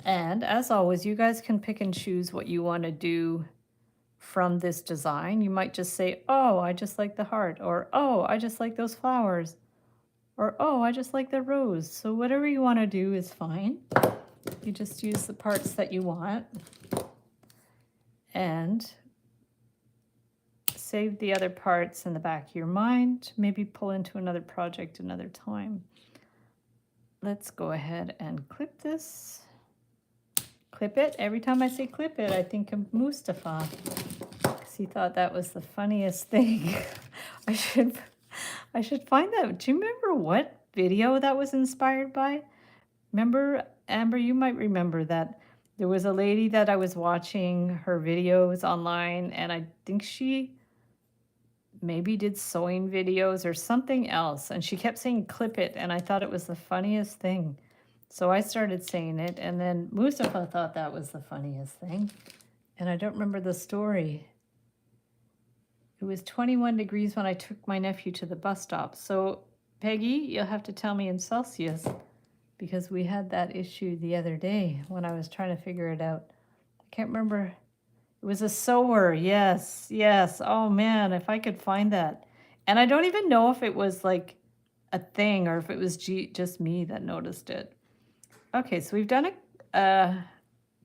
Speaker 1: And as always, you guys can pick and choose what you want to do from this design. You might just say, oh, I just like the heart, or oh, I just like those flowers, or oh, I just like the rose. So whatever you want to do is fine. You just use the parts that you want and save the other parts in the back of your mind. Maybe pull into another project another time. Let's go ahead and clip this. Clip it. Every time I say clip it, I think of Mustafa, because he thought that was the funniest thing. I should find that. Do you remember what video that was inspired by? Remember, Amber, you might remember that there was a lady that I was watching her videos online, and I think she maybe did sewing videos or something else, and she kept saying clip it, and I thought it was the funniest thing. So I started saying it, and then Mustafa thought that was the funniest thing. And I don't remember the story. It was 21 degrees when I took my nephew to the bus stop. So, Peggy, you'll have to tell me in Celsius, because we had that issue the other day when I was trying to figure it out. I can't remember. It was a sewer. Yes, yes. Oh, man, if I could find that. And I don't even know if it was like a thing or if it was just me that noticed it. Okay, so we've done a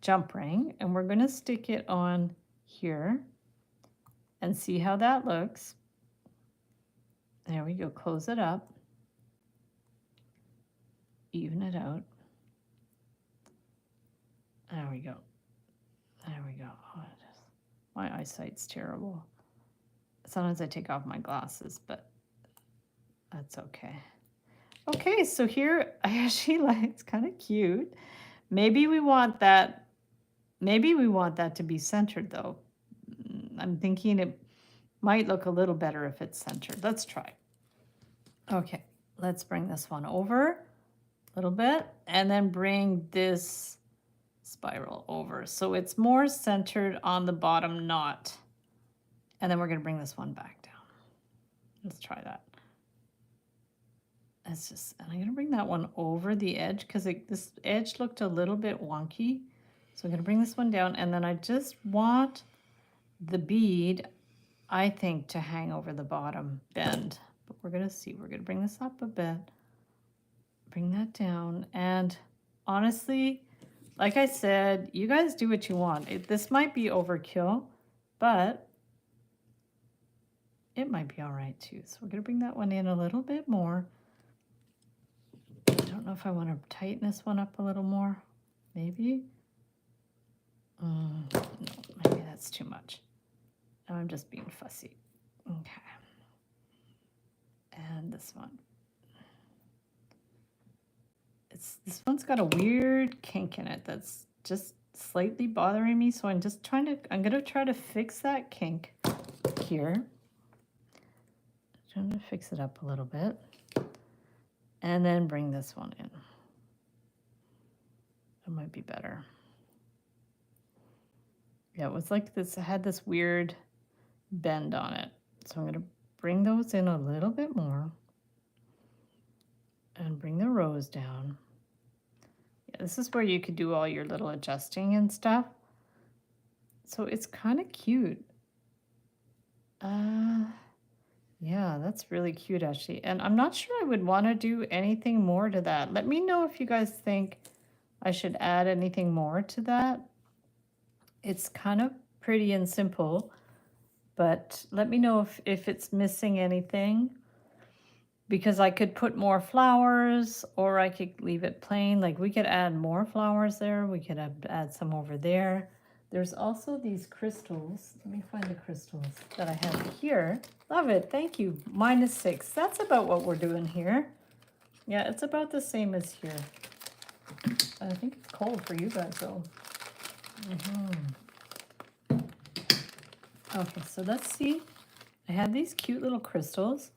Speaker 1: jump ring, and we're going to stick it on here and see how that looks. There we go. Close it up. Even it out. There we go. There we go. Oh, my eyesight's terrible. Sometimes I take off my glasses, but that's okay. Okay, so here I actually like, it's kind of cute. Maybe we want that to be centered though. I'm thinking it might look a little better if it's centered. Let's try. Okay, let's bring this one over a little bit and then bring this spiral over so it's more centered on the bottom knot. And then we're going to bring this one back down. Let's try that. And I'm going to bring that one over the edge because this edge looked a little bit wonky. So I'm going to bring this one down, and then I just want the bead, I think, to hang over the bottom bend. But we're going to see. We're going to bring this up a bit. Bring that down. And honestly, like I said, you guys do what you want. This might be overkill, but it might be all right too. So we're going to bring that one in a little bit more. I don't know if I want to tighten this one up a little more. Maybe. No, maybe that's too much. Now I'm just being fussy. Okay. And this one. This one's got a weird kink in it that's just slightly bothering me. So I'm going to try to fix that kink here. I'm going to fix it up a little bit. And then bring this one in. That might be better. Yeah, it was like this, it had this weird bend on it. So I'm going to bring those in a little bit more. And bring the rose down. Yeah, this is where you could do all your little adjusting and stuff. So it's kind of cute. Yeah, that's really cute, actually. And I'm not sure I would want to do anything more to that. Let me know if you guys think I should add anything more to that. It's kind of pretty and simple, but let me know if it's missing anything, because I could put more flowers or I could leave it plain. Like we could add more flowers there. We could add some over there. There's also these crystals. Let me find the crystals that I have here. Love it. Thank you. -6. That's about what we're doing here. Yeah, it's about the same as here. I think it's cold for you guys, though. Okay, so let's see. I have these cute little crystals.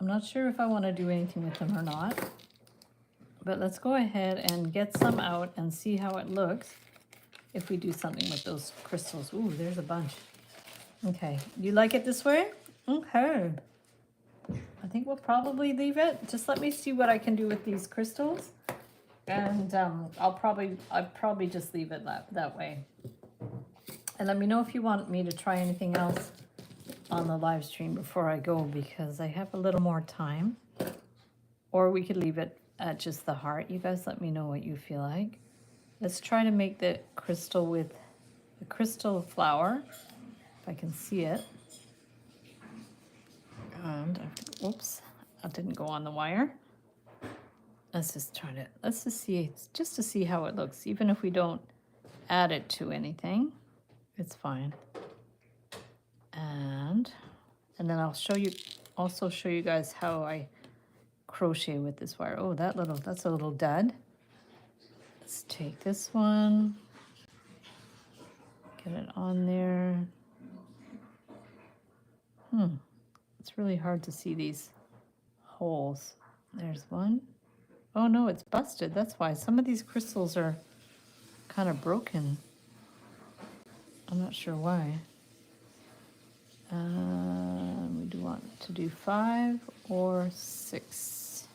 Speaker 1: I'm not sure if I want to do anything with them or not, but let's go ahead and get some out and see how it looks if we do something with those crystals. Ooh, there's a bunch. Okay, you like it this way? Okay. I think we'll probably leave it. Just let me see what I can do with these crystals. And I'll probably just leave it that way. And let me know if you want me to try anything else on the live stream before I go, because I have a little more time. Or we could leave it at just the heart. You guys let me know what you feel like. Let's try to make the crystal with the crystal flower, if I can see it. And, oops, that didn't go on the wire. Let's just see, just to see how it looks. Even if we don't add it to anything, it's fine. And then I'll also show you guys how I crochet with this wire. Oh, that's a little dud. Let's take this one, get it on there. It's really hard to see these holes. There's one. Oh no, it's busted. That's why some of these crystals are kind of broken. I'm not sure why. We do want to do 5 or 6.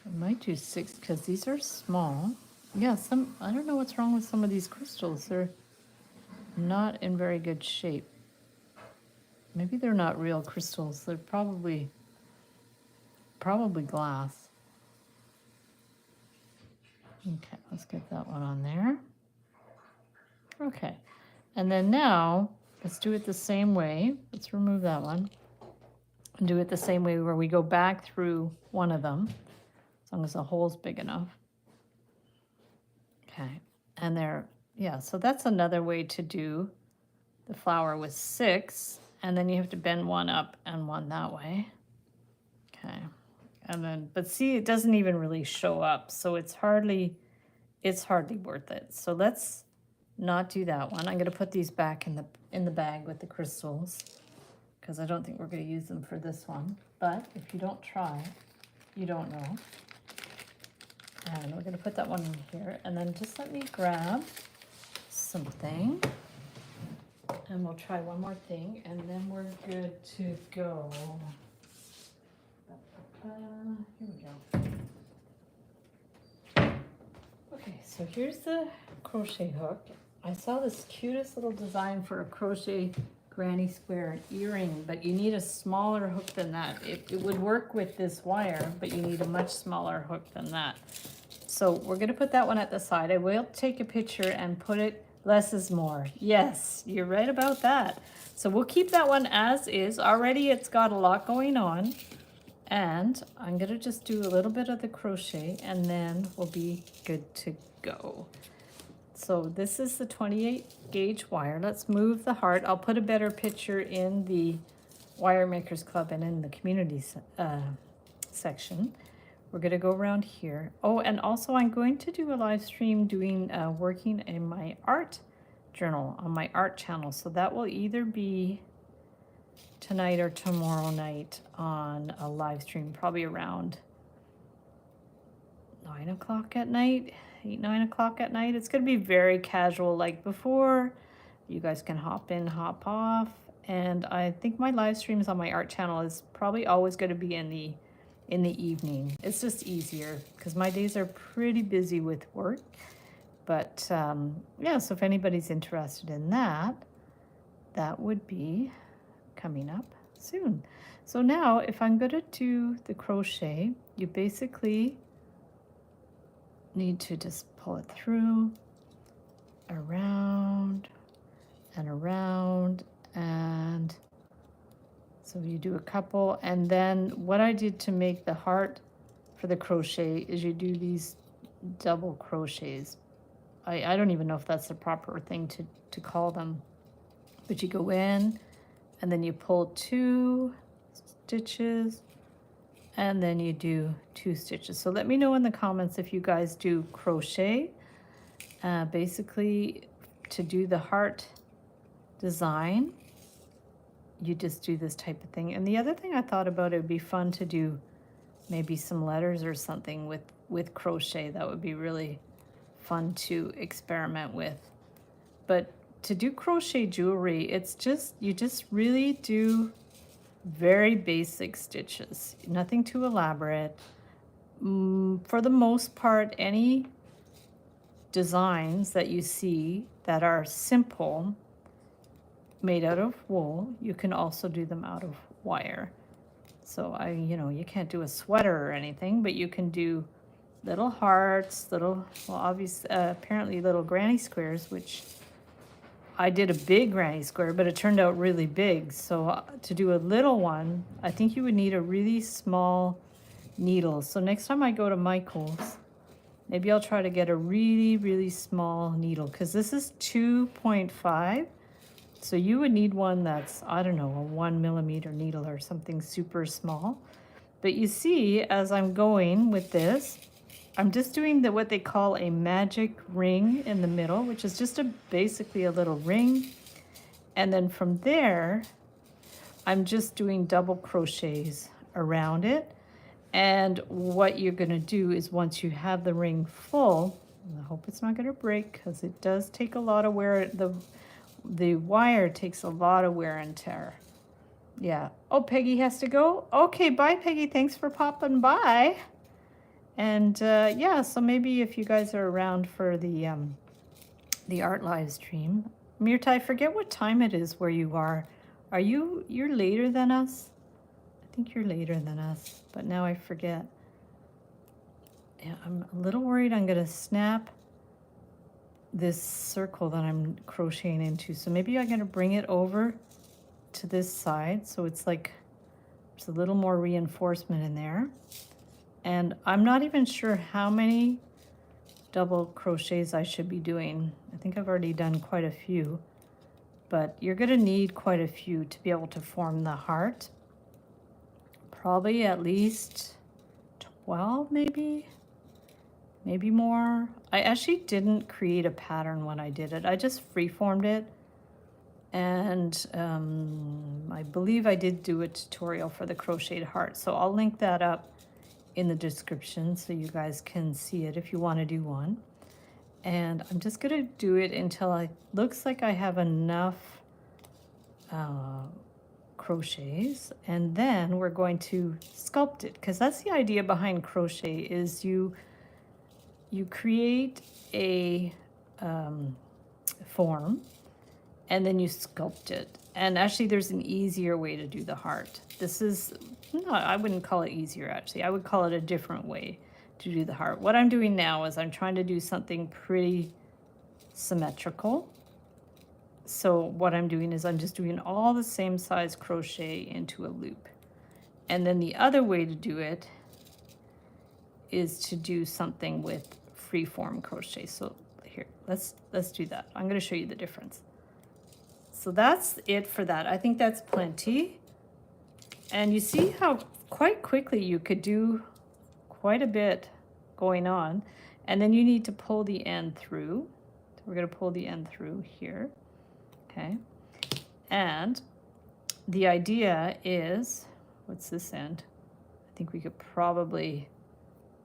Speaker 1: I might do 6 because these are small. Yeah, I don't know what's wrong with some of these crystals. They're not in very good shape. Maybe they're not real crystals. They're probably glass. Okay, let's get that one on there. Okay, and then now let's do it the same way. Let's remove that one and do it the same way, where we go back through one of them, as long as the hole's big enough. Okay, and so that's another way to do the flower with 6, and then you have to bend one up and one that way. Okay, and then, but see, it doesn't even really show up, so it's hardly worth it. So let's not do that one. I'm going to put these back in the bag with the crystals, because I don't think we're going to use them for this one. But if you don't try, you don't know. And we're going to put that one in here, and then just let me grab something, and we'll try one more thing, and then we're good to go. Here we go. Okay, so here's the crochet hook. I saw this cutest little design for a crochet granny square earring, but you need a smaller hook than that. It would work with this wire, but you need a much smaller hook than that. So we're going to put that one at the side. I will take a picture and put it, less is more. Yes, you're right about that. So we'll keep that one as is. Already it's got a lot going on. And I'm going to just do a little bit of the crochet, and then we'll be good to go. So this is the 28 gauge wire. Let's move the heart. I'll put a better picture in the Wire Makers Club and in the community section. We're going to go around here. Oh, and also I'm going to do a live stream doing working in my art journal on my art channel. So that will either be tonight or tomorrow night on a live stream, probably around 9 o'clock at night, 8, 9 o'clock at night. It's going to be very casual like before. You guys can hop in, hop off. And I think my live streams on my art channel is probably always going to be in the evening. It's just easier because my days are pretty busy with work. But yeah, so if anybody's interested in that, that would be coming up soon. So now if I'm going to do the crochet, you basically need to just pull it through, around and around, and so you do a couple. And then what I did to make the heart for the crochet is you do these double crochets. I don't even know if that's the proper thing to call them, but you go in and then you pull 2 stitches, and then you do 2 stitches. So let me know in the comments if you guys do crochet. Basically, to do the heart design, you just do this type of thing. And the other thing I thought about, it would be fun to do maybe some letters or something with crochet. That would be really fun to experiment with. But to do crochet jewelry, it's just, you just really do very basic stitches, nothing too elaborate. For the most part, any designs that you see that are simple, made out of wool, you can also do them out of wire. So you know, you can't do a sweater or anything, but you can do little hearts, little, well, obviously, apparently little granny squares, which I did a big granny square, but it turned out really big. So to do a little one, I think you would need a really small needle. So next time I go to Michael's, maybe I'll try to get a really, really small needle, because this is 2.5. So you would need one that's, I don't know, a 1 millimeter needle or something super small. But you see, as I'm going with this, I'm just doing what they call a magic ring in the middle, which is just basically a little ring. And then from there, I'm just doing double crochets around it. And what you're gonna do is, once you have the ring full, I hope it's not gonna break, because it does take a lot of wear, the wire takes a lot of wear and tear. Yeah. Oh, Peggy has to go? Okay, bye, Peggy. Thanks for popping by. And yeah, so maybe if you guys are around for the art live stream. Mirta, I forget what time it is where you are. You're later than us? I think you're later than us, but now I forget. Yeah, I'm a little worried I'm gonna snap this circle that I'm crocheting into. So maybe I'm gonna bring it over to this side, so it's like there's a little more reinforcement in there. And I'm not even sure how many double crochets I should be doing. I think I've already done quite a few, but you're gonna need quite a few to be able to form the heart. Probably at least 12, maybe more. I actually didn't create a pattern when I did it. I just freeformed it. And I believe I did do a tutorial for the crocheted heart. So I'll link that up in the description so you guys can see it if you want to do one. And I'm just gonna do it until it looks like I have enough crochets, and then we're going to sculpt it, because that's the idea behind crochet, is you create a form and then you sculpt it. And actually there's an easier way to do the heart. This is, no, I wouldn't call it easier actually. I would call it a different way to do the heart. What I'm doing now is I'm trying to do something pretty symmetrical. So what I'm doing is I'm just doing all the same size crochet into a loop. And then the other way to do it is to do something with freeform crochet. So here, let's do that. I'm going to show you the difference. So that's it for that. I think that's plenty. And you see how quite quickly you could do quite a bit going on. And then you need to pull the end through. So we're going to pull the end through here. Okay. And the idea is, what's this end? I think we could probably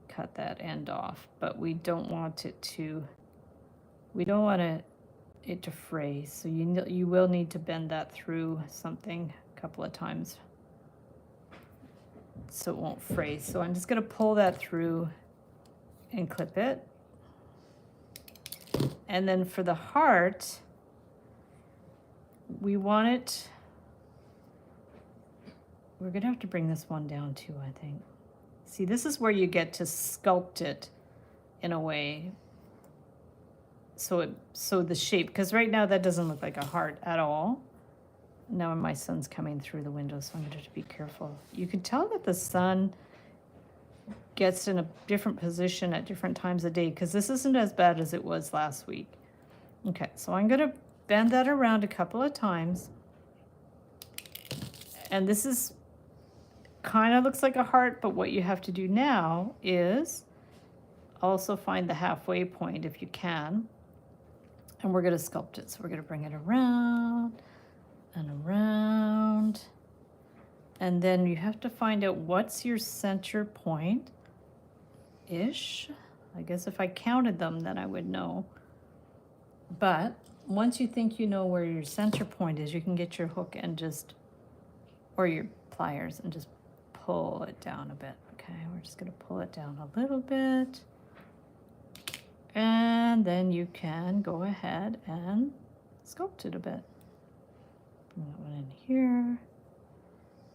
Speaker 1: cut that end off, but we don't want it to, it to fray. So you will need to bend that through something a couple of times so it won't fray. So I'm just going to pull that through and clip it. And then for the heart, we want it, we're going to have to bring this one down too, I think. See, this is where you get to sculpt it in a way. So the shape, because right now that doesn't look like a heart at all. Now my son's coming through the window, so I'm going to have to be careful. You can tell that the sun gets in a different position at different times of day, because this isn't as bad as it was last week. Okay, so I'm going to bend that around a couple of times. And this is kind of looks like a heart, but what you have to do now is also find the halfway point if you can. And we're going to sculpt it. So we're going to bring it around and around. And then you have to find out what's your center point-ish. I guess if I counted them, then I would know. But once you think you know where your center point is, you can get your hook and just, or your pliers, and just pull it down a bit. Okay, we're just gonna pull it down a little bit. And then you can go ahead and sculpt it a bit. Bring that one in here.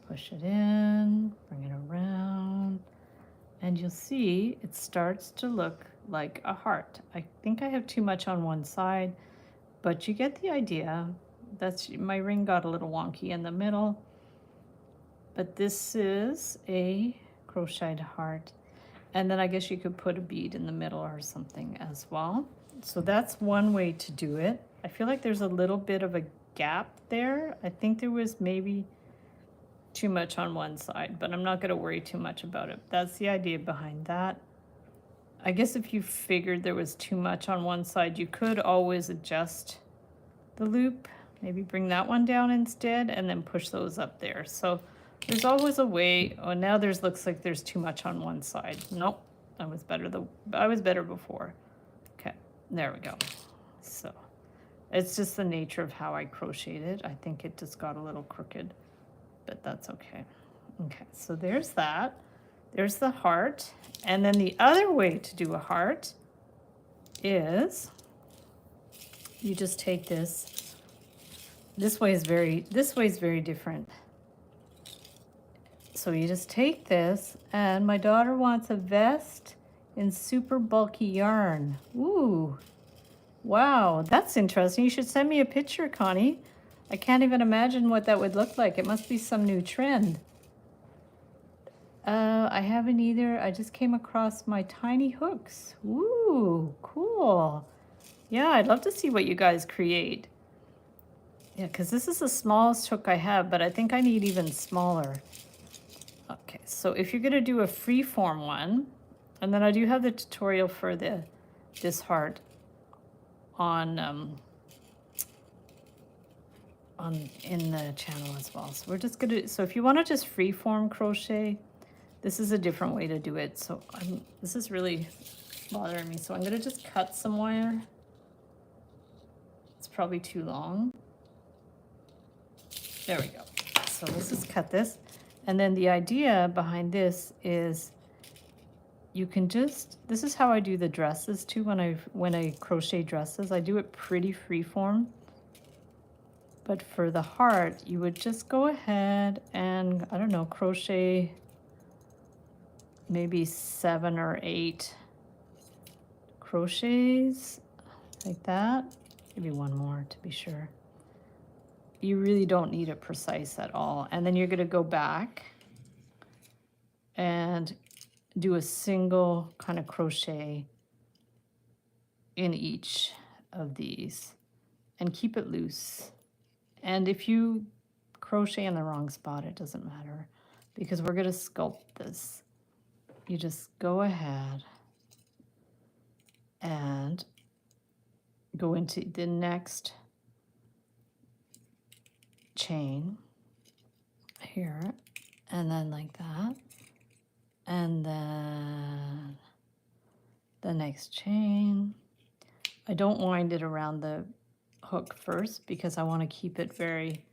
Speaker 1: Push it in, bring it around, and you'll see it starts to look like a heart. I think I have too much on one side, but you get the idea. That's, my ring got a little wonky in the middle, but this is a crocheted heart. And then I guess you could put a bead in the middle or something as well. So that's one way to do it. I feel like there's a little bit of a gap there. I think there was maybe too much on one side, but I'm not going to worry too much about it. That's the idea behind that. I guess if you figured there was too much on one side, you could always adjust the loop, maybe bring that one down instead, and then push those up there. So there's always a way. Oh, now there's, looks like there's too much on one side. Nope, I was better before. Okay, there we go. So it's just the nature of how I crocheted. I think it just got a little crooked, but that's okay. Okay, so there's that. There's the heart. And then the other way to do a heart is you just take this. This way is very different. So you just take this, and my daughter wants a vest in super bulky yarn. Ooh, wow, that's interesting. You should send me a picture, Connie. I can't even imagine what that would look like. It must be some new trend. I haven't either. I just came across my tiny hooks. Ooh, cool. Yeah, I'd love to see what you guys create. Yeah, because this is the smallest hook I have, but I think I need even smaller. Okay, so if you're going to do a freeform one, and then I do have the tutorial for this heart on in the channel as well. So we're just gonna, so if you want to just freeform crochet, this is a different way to do it. So this is really bothering me. So I'm gonna just cut some wire. It's probably too long. There we go. So let's just cut this. And then the idea behind this is you can just, this is how I do the dresses too. When I crochet dresses, I do it pretty freeform. But for the heart, you would just go ahead and, I don't know, crochet maybe 7 or 8 crochets like that. Maybe one more to be sure. You really don't need it precise at all. And then you're going to go back and do a single kind of crochet in each of these and keep it loose. And if you crochet in the wrong spot, it doesn't matter because we're going to sculpt this. You just go ahead and go into the next chain here, and then like that, and then the next chain. I don't wind it around the hook first because I want to keep it very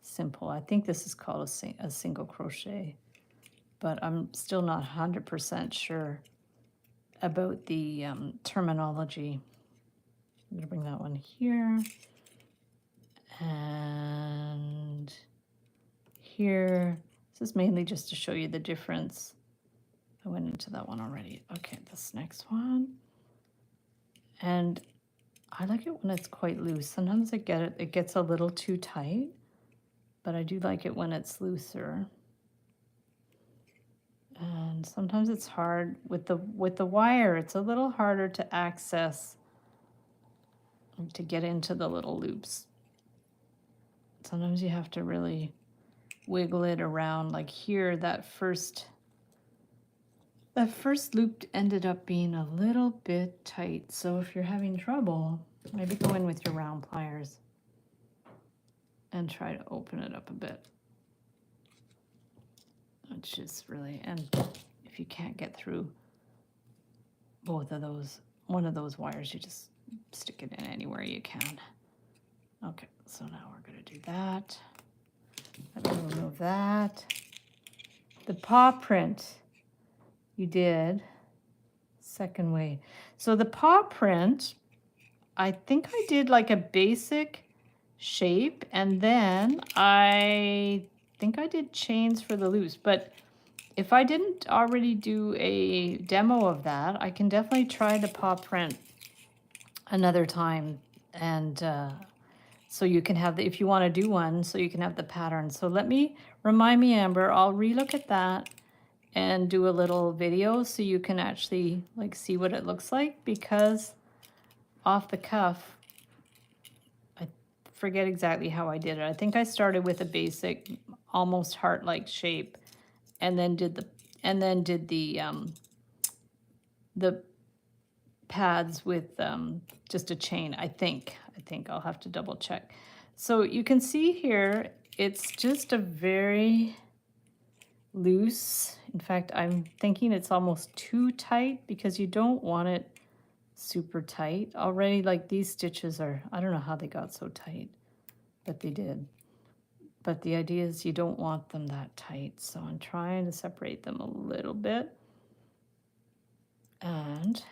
Speaker 1: simple. I think this is called a single crochet, but I'm still not 100% sure about the terminology. I'm going to bring that one here and here. This is mainly just to show you the difference. I went into that one already. Okay, this next one. And I like it when it's quite loose. Sometimes it gets a little too tight, but I do like it when it's looser. And sometimes it's hard with the wire. It's a little harder to access, to get into the little loops. Sometimes you have to really wiggle it around. Like here, that first loop ended up being a little bit tight. So if you're having trouble, maybe go in with your round pliers. and try to open it up a bit. It's just really, and if you can't get through both of those, one of those wires, you just stick it in anywhere you can. Okay, so now we're going to do that. Let me remove that. The paw print you did second way. So the paw print, I think I did like a basic shape, and then I think I did chains for the loops. But if I didn't already do a demo of that, I can definitely try the paw print another time, and so you can have the, if you want to do one, so you can have the pattern. So remind me, Amber, I'll relook at that and do a little video so you can actually like see what it looks like, because off the cuff, I forget exactly how I did it. I think I started with a basic, almost heart-like shape, and then did the pads with just a chain. I think I'll have to double check. So you can see here, it's just a very loose. In fact, I'm thinking it's almost too tight, because you don't want it super tight. Already, like, these stitches are, I don't know how they got so tight, but they did. But the idea is you don't want them that tight. So I'm trying to separate them a little bit. And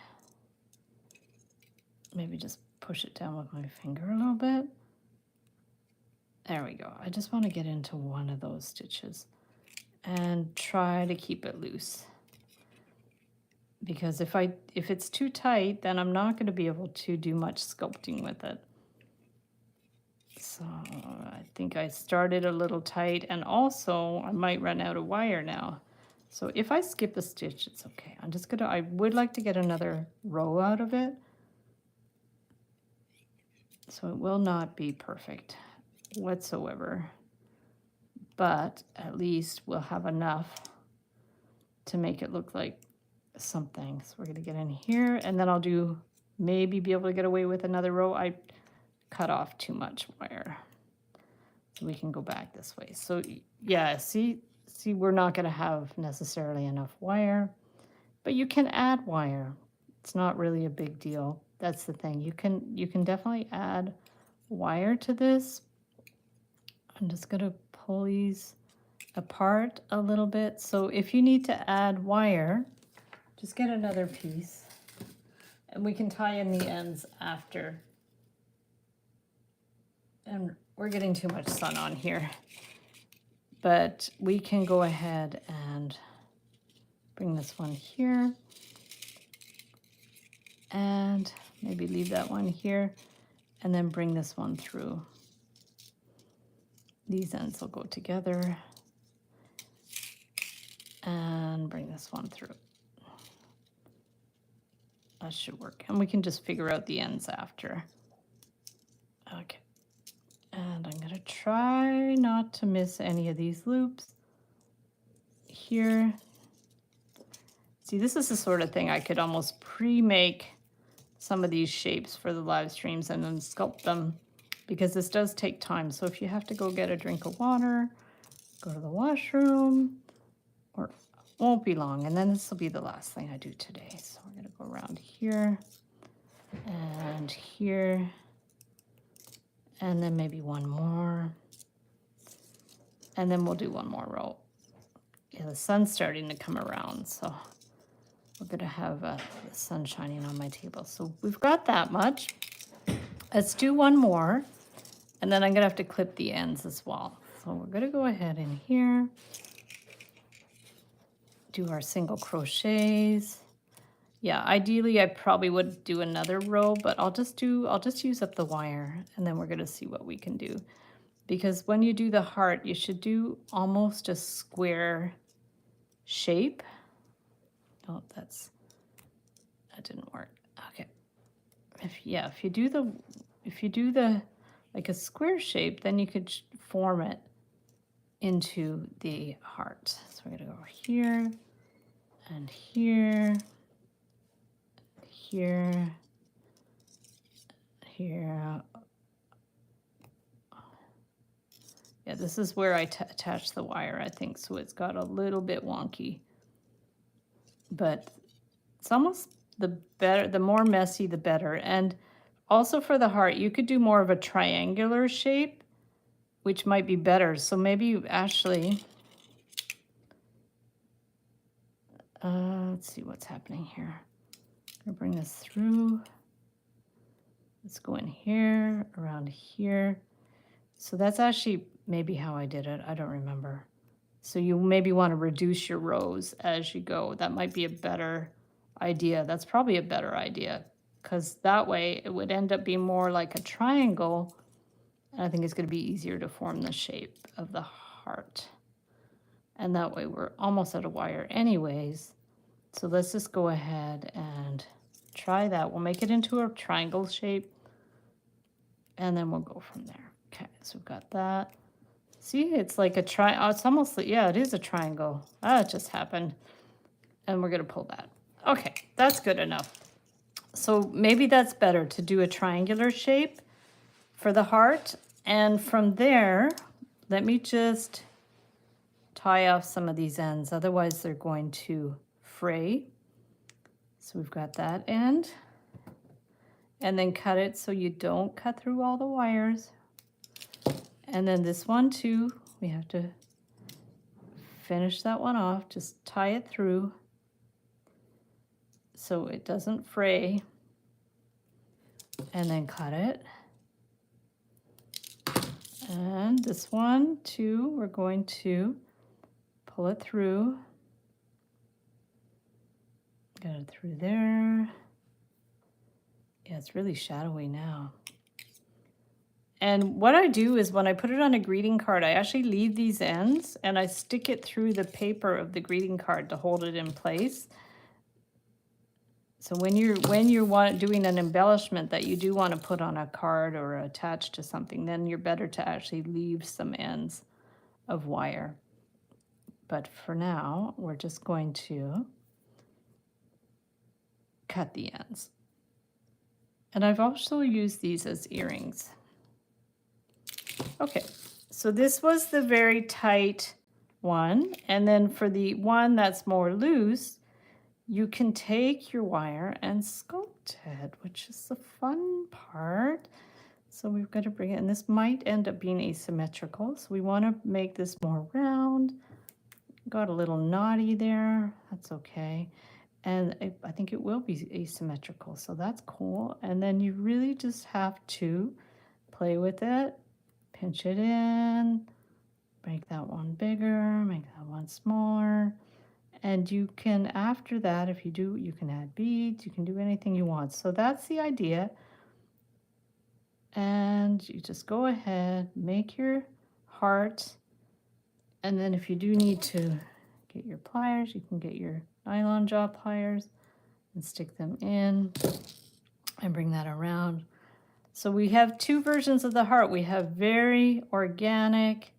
Speaker 1: maybe just push it down with my finger a little bit. There we go. I just want to get into one of those stitches and try to keep it loose. Because if it's too tight, then I'm not going to be able to do much sculpting with it. So I think I started a little tight, and also I might run out of wire now. So if I skip a stitch, it's okay. I would like to get another row out of it. So it will not be perfect whatsoever, but at least we'll have enough to make it look like something. So we're going to get in here, and then I'll maybe be able to get away with another row. I cut off too much wire, so we can go back this way. So yeah, see, we're not going to have necessarily enough wire, but you can add wire. It's not really a big deal. That's the thing. You can definitely add wire to this. I'm just going to pull these apart a little bit. So if you need to add wire, just get another piece, and we can tie in the ends after. And we're getting too much sun on here, but we can go ahead and bring this one here, and maybe leave that one here, and then bring this one through. These ends will go together, and bring this one through. That should work. And we can just figure out the ends after. Okay. And I'm going to try not to miss any of these loops here. See, this is the sort of thing I could almost pre-make some of these shapes for the live streams and then sculpt them, because this does take time. So if you have to go get a drink of water, go to the washroom, or it won't be long. And then this will be the last thing I do today. So we're going to go around here and here, and then maybe one more, and then we'll do one more row. Yeah, the sun's starting to come around, so we're going to have the sun shining on my table. So we've got that much. Let's do one more, and then I'm going to have to clip the ends as well. So we're going to go ahead in here, do our single crochets. Yeah, ideally I probably would do another row, but I'll just use up the wire, and then we're going to see what we can do. Because when you do the heart, you should do almost a square shape. Oh, that didn't work. Okay. If you do the like a square shape, then you could form it into the heart. So we're going to go here and here, here, here, Yeah, this is where I attach the wire, I think, so it's got a little bit wonky. But it's almost the better, the more messy, the better. And also for the heart, you could do more of a triangular shape, which might be better. So maybe you actually, let's see what's happening here. I'm gonna bring this through. Let's go in here, around here. So that's actually maybe how I did it. I don't remember. So you maybe want to reduce your rows as you go. That might be a better idea. That's probably a better idea, because that way it would end up being more like a triangle. And I think it's going to be easier to form the shape of the heart. And that way we're almost out of wire anyways. So let's just go ahead and try that. We'll make it into a triangle shape, and then we'll go from there. Okay, so we've got that. See, it's like a it's almost, yeah, it is a triangle. Ah, it just happened. And we're gonna pull that. Okay, that's good enough. So maybe that's better to do a triangular shape for the heart. And from there, let me just tie off some of these ends. Otherwise they're going to fray. So we've got that end. And then cut it so you don't cut through all the wires. And then this one too, we have to finish that one off. Just tie it through so it doesn't fray. And then cut it. And this one too, we're going to pull it through. Got it through there. Yeah, it's really shadowy now. And what I do is when I put it on a greeting card, I actually leave these ends and I stick it through the paper of the greeting card to hold it in place. So when you're doing an embellishment that you do want to put on a card or attach to something, then you're better to actually leave some ends of wire. But for now, we're just going to cut the ends. And I've also used these as earrings. Okay, so this was the very tight one. And then for the one that's more loose, you can take your wire and sculpt it, which is the fun part. So we've got to bring it, and this might end up being asymmetrical. So we want to make this more round. Got a little knotty there, that's okay. And I think it will be asymmetrical, so that's cool. And then you really just have to play with it. Pinch it in, make that one bigger, make that one smaller. And you can, after that, if you do, you can add beads, you can do anything you want. So that's the idea. And you just go ahead, make your heart. And then if you do need to get your pliers, you can get your nylon jaw pliers and stick them in and bring that around. So we have two versions of the heart. We have very organic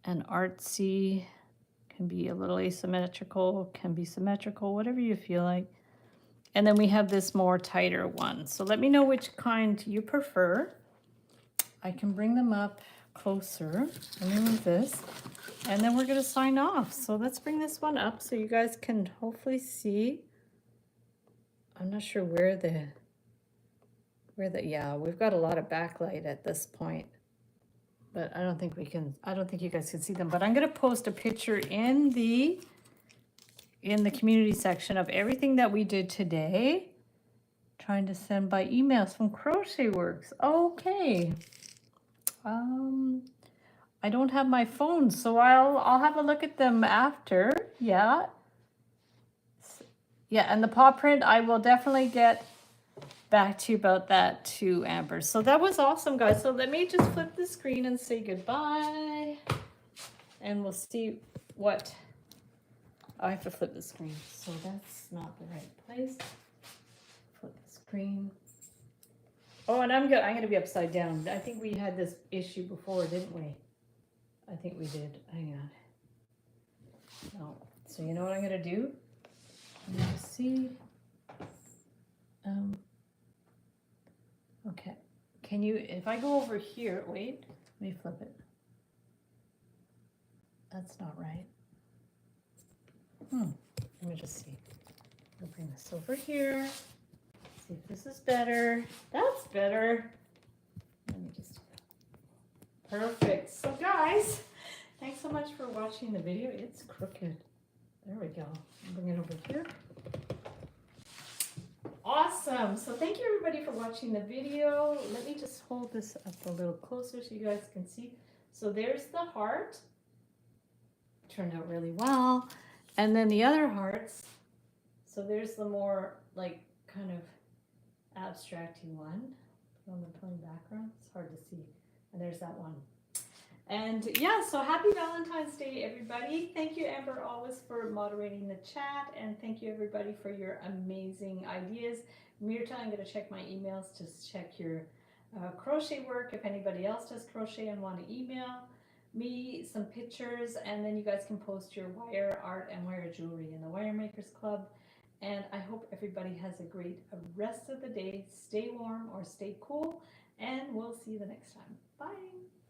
Speaker 1: and artsy, can be a little asymmetrical, can be symmetrical, whatever you feel like. And then we have this more tighter one. So let me know which kind you prefer. I can bring them up closer. Let me move this. And then we're gonna sign off. So let's bring this one up so you guys can hopefully see. I'm not sure where the, yeah, we've got a lot of backlight at this point, but I don't think you guys can see them, but I'm going to post a picture in the community section of everything that we did today. Trying to send by emails from Crochet Works. Okay. I don't have my phone, so I'll have a look at them after. Yeah. Yeah, and the paw print, I will definitely get back to you about that too, Amber. So that was awesome, guys. So let me just flip the screen and say goodbye. And we'll see what... I have to flip the screen, so that's not the right place. Flip the screen. Oh, and I'm gonna be upside down. I think we had this issue before, didn't we? I think we did. Hang on. No. So you know what I'm gonna do? I'm gonna see. Okay. Can you, if I go over here, wait, let me flip it. That's not right. Let me just see. I'll bring this over here. See if this is better. That's better. Let me just do that. Perfect. So guys, thanks so much for watching the video. It's crooked. There we go. I'll bring it over here. Awesome. So thank you everybody for watching the video. Let me just hold this up a little closer so you guys can see. So there's the heart. Turned out really well. And then the other hearts. So there's the more like kind of abstract-y one on the plain background. It's hard to see. And there's that one. And yeah, so happy Valentine's Day, everybody. Thank you, Amber, always for moderating the chat. And thank you, everybody, for your amazing ideas. Mirta, I'm going to check my emails to check your crochet work. If anybody else does crochet and want to email me some pictures, and then you guys can post your wire art and wire jewelry in the Wire Makers Club. And I hope everybody has a great rest of the day. Stay warm or stay cool, and we'll see you the next time. Bye.